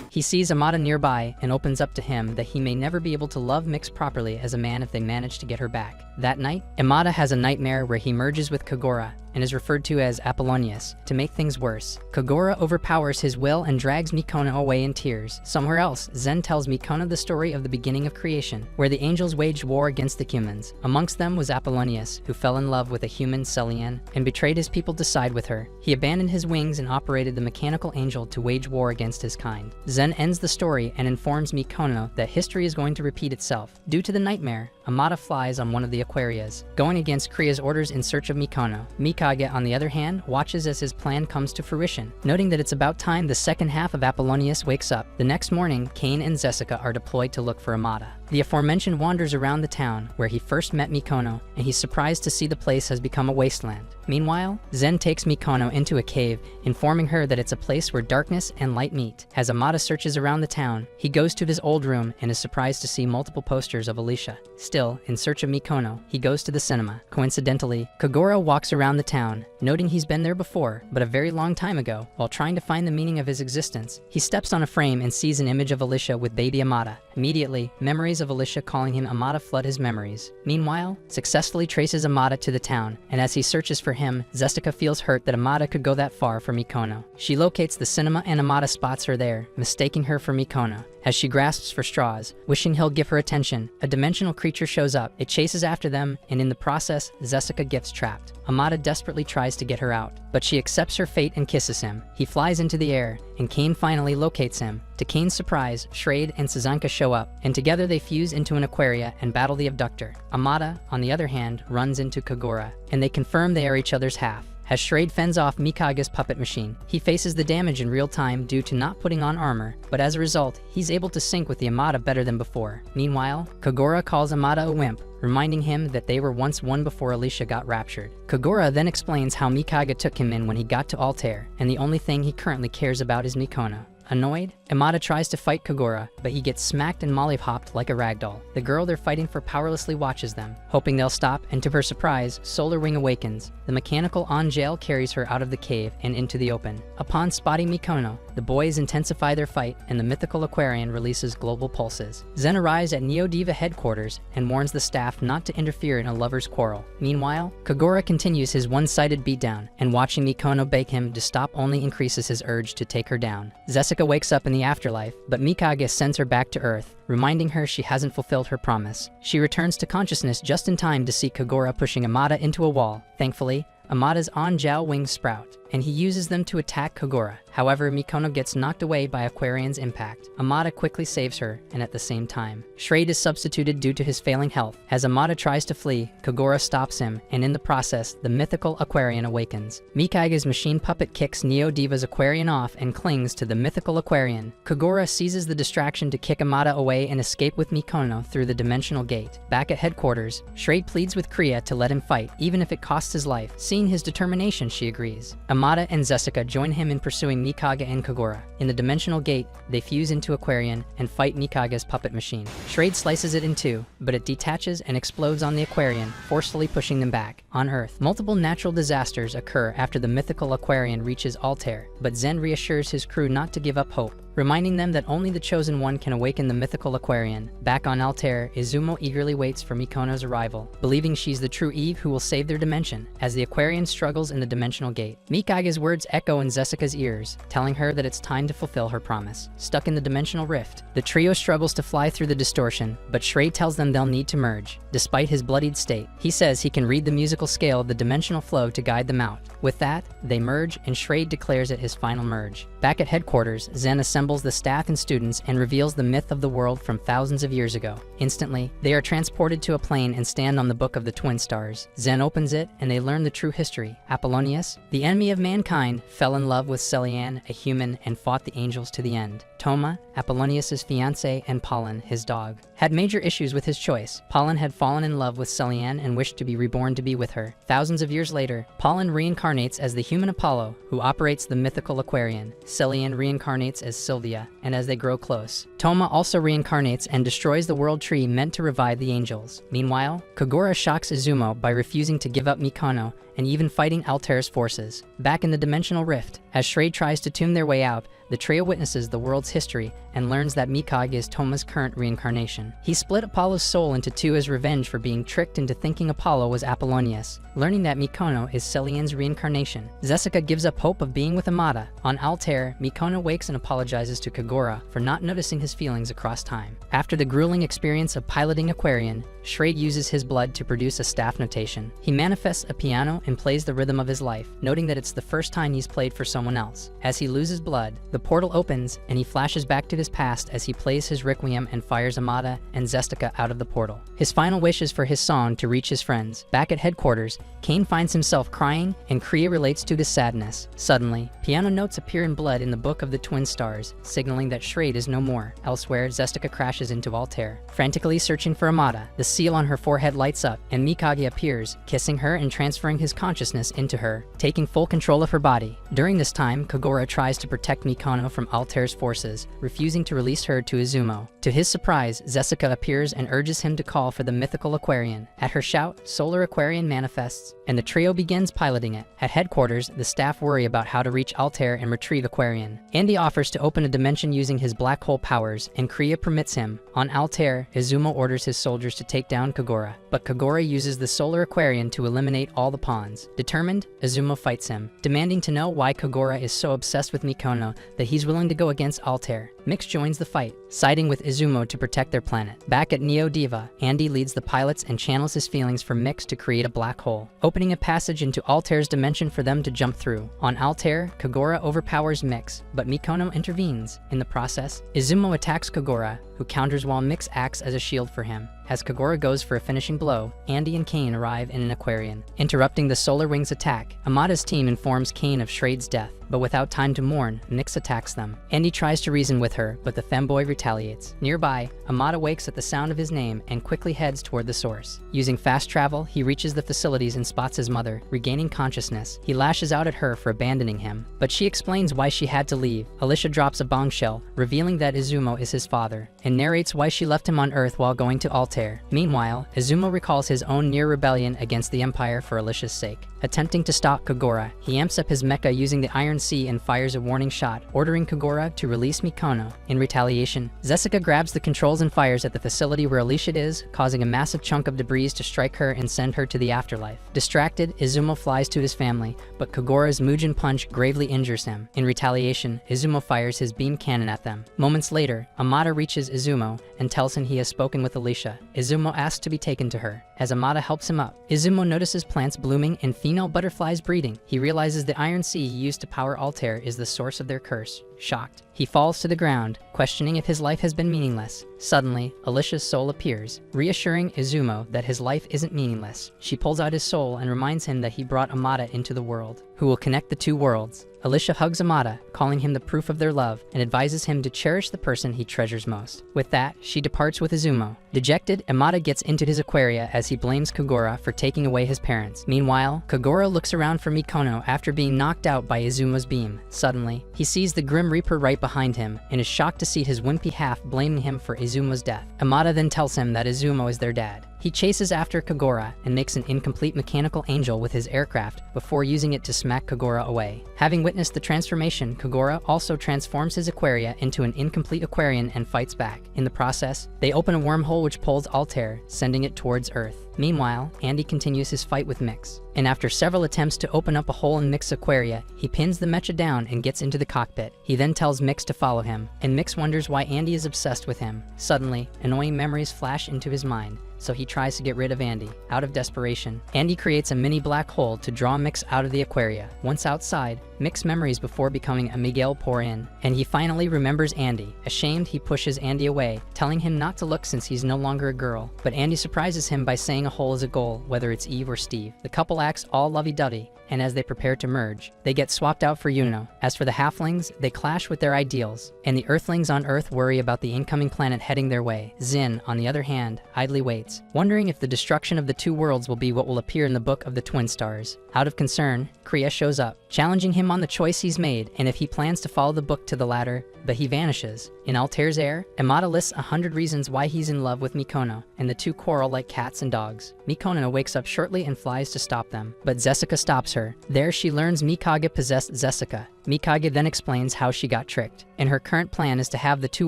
He sees Amada nearby and opens up to him that he may never be able to love Mix properly as a man if they manage to get her back. That night, Amada has a nightmare where he merges with Kagura and is referred to as Apollonius. To make things worse, Kagura overpowers his will and drags Mikono away in tears. Somewhere else, Zen tells Mikono the story of the beginning of creation, where the angels waged war against the humans. Amongst them was Apollonius, who fell in love with a human Celian and betrayed his people to side with her. He abandoned his wings and operated the mechanical angel to wage war against his kind. Zen ends the story and informs Mikono that history is going to repeat itself. Due to the nightmare, Amada flies on one of the Aquarias, going against Kriya's orders in search of Mikono. Mikage, on the other hand, watches as his plan comes to fruition. Noting that it's about time the second half of Apollonius wakes up, the next morning, Kane and Jessica are deployed to look for Amada. The aforementioned wanders around the town where he first met Mikono, and he's surprised to see the place has become a wasteland. Meanwhile, Zen takes Mikono into a cave, informing her that it's a place where darkness and light meet. As Amada searches around the town, he goes to his old room and is surprised to see multiple posters of Alicia. Still, in search of Mikono, he goes to the cinema. Coincidentally, Kagura walks around the town, noting he's been there before, but a very long time ago. While trying to find the meaning of his existence, he steps on a frame and sees an image of Alicia with baby Amada. Immediately, memories of Alicia calling him Amada flood his memories. Meanwhile, successfully traces Amada to the town, and as he searches for him, Jessica feels hurt that Amada could go that far for Mikono. She locates the cinema and Amada spots her there, mistaking her for Mikono. As she grasps for straws, wishing he'll give her attention, a dimensional creature shows up. It chases after them, and in the process, Jessica gets trapped. Amada desperately tries to get her out, but she accepts her fate and kisses him. He flies into the air, and Kane finally locates him. To Kane's surprise, Shrade and Suzanka show up, and together they fuse into an Aquaria and battle the abductor. Amada, on the other hand, runs into Kagura, and they confirm they are each other's half. As Shrade fends off Mikage's puppet machine, he faces the damage in real time due to not putting on armor, but as a result, he's able to sync with the Amada better than before. Meanwhile, Kagura calls Amada a wimp, reminding him that they were once one before Alicia got raptured. Kagura then explains how Mikage took him in when he got to Altair, and the only thing he currently cares about is Mikono. Annoyed, Amada tries to fight Kagura, but he gets smacked and mollyhopped like a ragdoll. The girl they're fighting for powerlessly watches them, hoping they'll stop, and to her surprise, Solar Wing awakens. The mechanical Angel carries her out of the cave and into the open. Upon spotting Mikono, the boys intensify their fight, and the mythical Aquarian releases global pulses. Zen arrives at Neo Diva headquarters and warns the staff not to interfere in a lover's quarrel. Meanwhile, Kagura continues his one-sided beatdown, and watching Mikono beg him to stop only increases his urge to take her down. Jessica wakes up in the afterlife, but Mikage sends her back to Earth, reminding her she hasn't fulfilled her promise. She returns to consciousness just in time to see Kagura pushing Amada into a wall. Thankfully, Amada's Angel wings sprout, and he uses them to attack Kagura. However, Mikono gets knocked away by Aquarian's impact. Amada quickly saves her, and at the same time, Shrade is substituted due to his failing health. As Amada tries to flee, Kagura stops him, and in the process, the mythical Aquarian awakens. Mikage's machine puppet kicks Neo Diva's Aquarian off and clings to the mythical Aquarian. Kagura seizes the distraction to kick Amada away and escape with Mikono through the dimensional gate. Back at headquarters, Shrade pleads with Kriya to let him fight, even if it costs his life. Seeing his determination, she agrees. Amada and Jessica join him in pursuing Mikage and Kagura. In the dimensional gate, they fuse into Aquarian and fight Mikage's puppet machine. Shrade slices it in two, but it detaches and explodes on the Aquarian, forcefully pushing them back. On Earth, multiple natural disasters occur after the mythical Aquarian reaches Altair, but Zen reassures his crew not to give up hope, reminding them that only the Chosen One can awaken the mythical Aquarian. Back on Altair, Izumo eagerly waits for Mikono's arrival, believing she's the true Eve who will save their dimension, as the Aquarian struggles in the dimensional gate. Mikage's words echo in Jessica's ears, telling her that it's time to fulfill her promise. Stuck in the dimensional rift, the trio struggles to fly through the distortion, but Shrade tells them they'll need to merge. Despite his bloodied state, he says he can read the musical scale of the dimensional flow to guide them out. With that, they merge, and Shrade declares it his final merge. Back at headquarters, Zen assembles the staff and students and reveals the myth of the world from thousands of years ago. Instantly, they are transported to a plane and stand on the Book of the Twin Stars. Zen opens it, and they learn the true history. Apollonius, the enemy of mankind, fell in love with Celian, a human, and fought the angels to the end. Toma, Apollonius's fiancée, and Pollen, his dog, had major issues with his choice. Pollen had fallen in love with Celian and wished to be reborn to be with her. Thousands of years later, Pollen reincarnates as the human Apollo, who operates the mythical Aquarian. Celian reincarnates as Sylvia, and as they grow close, Toma also reincarnates and destroys the world tree meant to revive the angels. Meanwhile, Kagura shocks Izumo by refusing to give up Mikono and even fighting Altair's forces. Back in the dimensional rift, as Shrade tries to tune their way out, the trio witnesses the world's history and learns that Mikage is Toma's current reincarnation. He split Apollo's soul into two as revenge for being tricked into thinking Apollo was Apollonius. Learning that Mikono is Celian's reincarnation, Jessica gives up hope of being with Amada. On Altair, Mikono wakes and apologizes to Kagura for not noticing his feelings across time. After the grueling experience of piloting Aquarian, Schrade uses his blood to produce a staff notation. He manifests a piano and plays the rhythm of his life, noting that it's the first time he's played for someone else. As he loses blood, the portal opens and he flashes back to his past as he plays his requiem and fires Amata and Zestica out of the portal. His final wish is for his song to reach his friends. Back at headquarters, Kane finds himself crying and Kriya relates to his sadness. Suddenly, piano notes appear in blood in the Book of the Twin Stars, signaling that Schrade is no more. Elsewhere, Zestica crashes into Altair. Frantically searching for Amata, the seal on her forehead lights up and Mikage appears, kissing her and transferring his consciousness into her, taking full control of her body. During this time, Kagura tries to protect Mikono from Altair's forces, refusing to release her to Izumo. To his surprise, Zestica appears and urges him to call for the mythical Aquarian. At her shout, Solar Aquarian manifests, and the trio begins piloting it. At headquarters, the staff worry about how to reach Altair and retrieve Aquarian. Andy offers to open a dimension using his black hole powers, and Kriya permits him. On Altair, Izumo orders his soldiers to take down Kagura, but Kagura uses the Solar Aquarian to eliminate all the pawns. Determined, Izumo fights him, demanding to know why Kagura is so obsessed with Mikono that he's willing to go against Altair. Mix joins the fight, siding with Izumo to protect their planet. Back at Neo Diva, Andy leads the pilots and channels his feelings for Mix to create a black hole, opening a passage into Altair's dimension for them to jump through. On Altair, Kagura overpowers Mix, but Mikono intervenes. In the process, Izumo attacks Kagura, who counters while Mix acts as a shield for him. As Kagura goes for a finishing blow, Andy and Kane arrive in an Aquarian. Interrupting the Solar Wings attack, Amata's team informs Kane of Schrade's death, but without time to mourn, Nyx attacks them. Andy tries to reason with her, but the femboy retaliates. Nearby, Amata wakes at the sound of his name and quickly heads toward the source. Using fast travel, he reaches the facilities and spots his mother, regaining consciousness. He lashes out at her for abandoning him, but she explains why she had to leave. Alicia drops a bombshell, revealing that Izumo is his father, and narrates why she left him on Earth while going to Altair. Meanwhile, Izumo recalls his own near rebellion against the Empire for Alicia's sake. Attempting to stop Kagura, he amps up his mecha using the Iron Sea and fires a warning shot, ordering Kagura to release Mikono. In retaliation, Zestica grabs the controls and fires at the facility where Alicia is, causing a massive chunk of debris to strike her and send her to the afterlife. Distracted, Izumo flies to his family, but Kagura's Mugen Punch gravely injures him. In retaliation, Izumo fires his beam cannon at them. Moments later, Amata reaches Izumo and tells him he has spoken with Alicia. Izumo asks to be taken to her. As Amata helps him up, Izumo notices plants blooming and female butterflies breeding. He realizes the Iron Sea he used to power Altair is the source of their curse. Shocked, he falls to the ground, questioning if his life has been meaningless. Suddenly, Alicia's soul appears, reassuring Izumo that his life isn't meaningless. She pulls out his soul and reminds him that he brought Amata into the world, who will connect the two worlds. Alicia hugs Amata, calling him the proof of their love, and advises him to cherish the person he treasures most. With that, she departs with Izumo. Dejected, Amata gets into his Aquaria as he blames Kagura for taking away his parents. Meanwhile, Kagura looks around for Mikono after being knocked out by Izumo's beam. Suddenly, he sees the Grim Reaper right behind him, and is shocked to see his wimpy half blaming him for Izumo's death. Amata then tells him that Izumo is their dad. He chases after Kagura and makes an incomplete mechanical angel with his aircraft before using it to smack Kagura away. Having witnessed the transformation, Kagura also transforms his Aquaria into an incomplete Aquarian and fights back. In the process, they open a wormhole which pulls Altair, sending it towards Earth. Meanwhile, Andy continues his fight with Mix, and after several attempts to open up a hole in Mix's Aquaria, he pins the mecha down and gets into the cockpit. He then tells Mix to follow him, and Mix wonders why Andy is obsessed with him. Suddenly, annoying memories flash into his mind, so he tries to get rid of Andy. Out of desperation, Andy creates a mini black hole to draw Mix out of the Aquaria. Once outside, Mix memories before becoming a Miguel pour in, and he finally remembers Andy. Ashamed, he pushes Andy away, telling him not to look since he's no longer a girl. But Andy surprises him by saying a hole is a goal, whether it's Eve or Steve. The couple acts all lovey-dovey, and as they prepare to merge, they get swapped out for Yuno. As for the halflings, they clash with their ideals, and the earthlings on Earth worry about the incoming planet heading their way. Zin, on the other hand, idly waits, wondering if the destruction of the two worlds will be what will appear in the Book of the Twin Stars. Out of concern, Kriya shows up, challenging him on the choice he's made and if he plans to follow the book to the latter, but he vanishes. In Altair's air, Amata lists 100 reasons why he's in love with Mikono, and the two quarrel like cats and dogs. Mikono wakes up shortly and flies to stop them, but Zestica stops her. There she learns Mikage possessed Zestica, Mikage then explains how she got tricked, and her current plan is to have the two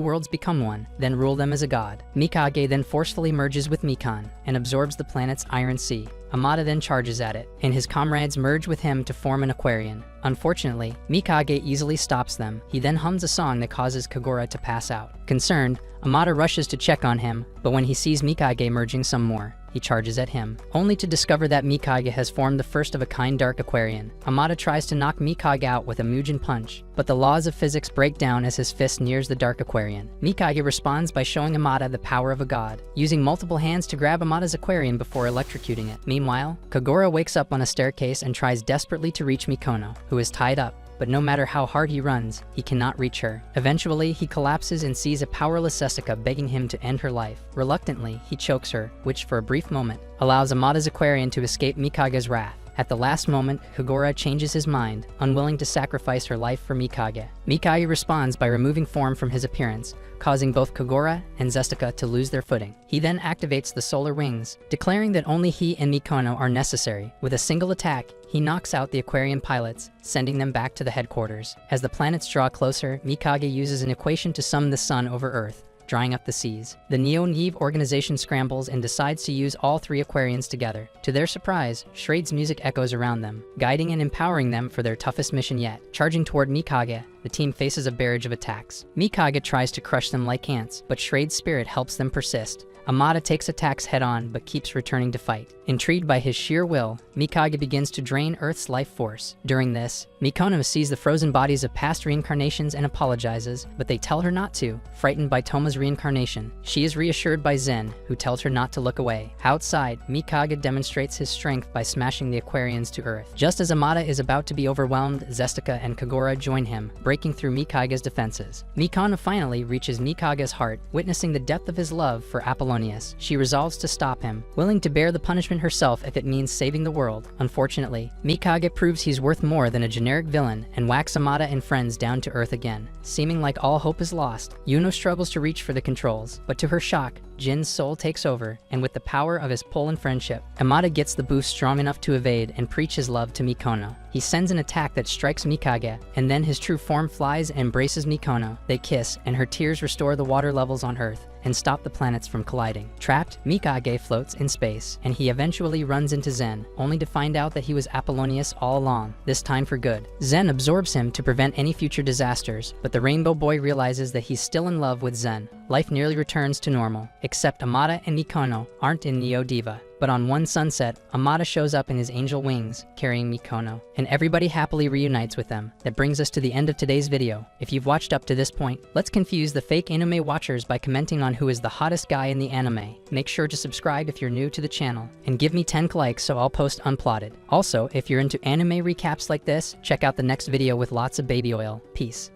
worlds become one, then rule them as a god. Mikage then forcefully merges with Mikan and absorbs the planet's Iron Sea. Amada then charges at it, and his comrades merge with him to form an Aquarian. Unfortunately, Mikage easily stops them. He then hums a song that causes Kagura to pass out. Concerned, Amada rushes to check on him, but when he sees Mikage merging some more, he charges at him, only to discover that Mikage has formed the first-of-a-kind Dark Aquarian. Amada tries to knock Mikage out with a Mugen Punch, but the laws of physics break down as his fist nears the Dark Aquarian. Mikage responds by showing Amada the power of a god, using multiple hands to grab Amada's Aquarian before electrocuting it. Meanwhile, Kagura wakes up on a staircase and tries desperately to reach Mikono, who is tied up. But no matter how hard he runs, he cannot reach her. Eventually, he collapses and sees a powerless Jessica begging him to end her life. Reluctantly, he chokes her, which for a brief moment allows Amada's Aquarian to escape Mikage's wrath. At the last moment, Kagura changes his mind, unwilling to sacrifice her life for Mikage. Mikage responds by removing form from his appearance, causing both Kagura and Zestica to lose their footing. He then activates the solar wings, declaring that only he and Mikono are necessary. With a single attack, he knocks out the Aquarian pilots, sending them back to the headquarters. As the planets draw closer, Mikage uses an equation to summon the sun over Earth, drying up the seas. The Neo-Neve organization scrambles and decides to use all three Aquarians together. To their surprise, Shrade's music echoes around them, guiding and empowering them for their toughest mission yet. Charging toward Mikage, the team faces a barrage of attacks. Mikage tries to crush them like ants, but Shrade's spirit helps them persist. Amada takes attacks head-on but keeps returning to fight. Intrigued by his sheer will, Mikage begins to drain Earth's life force. During this, Mikono sees the frozen bodies of past reincarnations and apologizes, but they tell her not to. Frightened by Toma's reincarnation, she is reassured by Zen, who tells her not to look away. Outside, Mikage demonstrates his strength by smashing the Aquarians to Earth. Just as Amada is about to be overwhelmed, Zestica and Kagura join him, breaking through Mikage's defenses. Mikono finally reaches Mikage's heart, witnessing the depth of his love for Apollonius. She resolves to stop him, willing to bear the punishment herself if it means saving the world. Unfortunately, Mikage proves he's worth more than a generic villain and whacks Amada and friends down to Earth again. Seeming like all hope is lost, Yuno struggles to reach for the controls, but to her shock, Jin's soul takes over, and with the power of his pull and friendship, Amada gets the boost strong enough to evade and preach his love to Mikono. He sends an attack that strikes Mikage, and then his true form flies and embraces Mikono. They kiss, and her tears restore the water levels on Earth and stop the planets from colliding. Trapped, Mikage floats in space, and he eventually runs into Zen, only to find out that he was Apollonius all along, this time for good. Zen absorbs him to prevent any future disasters, but the Rainbow Boy realizes that he's still in love with Zen. Life nearly returns to normal, except Amada and Mikono aren't in Neo Diva. But on one sunset, Amada shows up in his angel wings, carrying Mikono, and everybody happily reunites with them. That brings us to the end of today's video. If you've watched up to this point, let's confuse the fake anime watchers by commenting on who is the hottest guy in the anime. Make sure to subscribe if you're new to the channel, and give me 10 likes so I'll post unplotted. Also, if you're into anime recaps like this, check out the next video with lots of baby oil. Peace.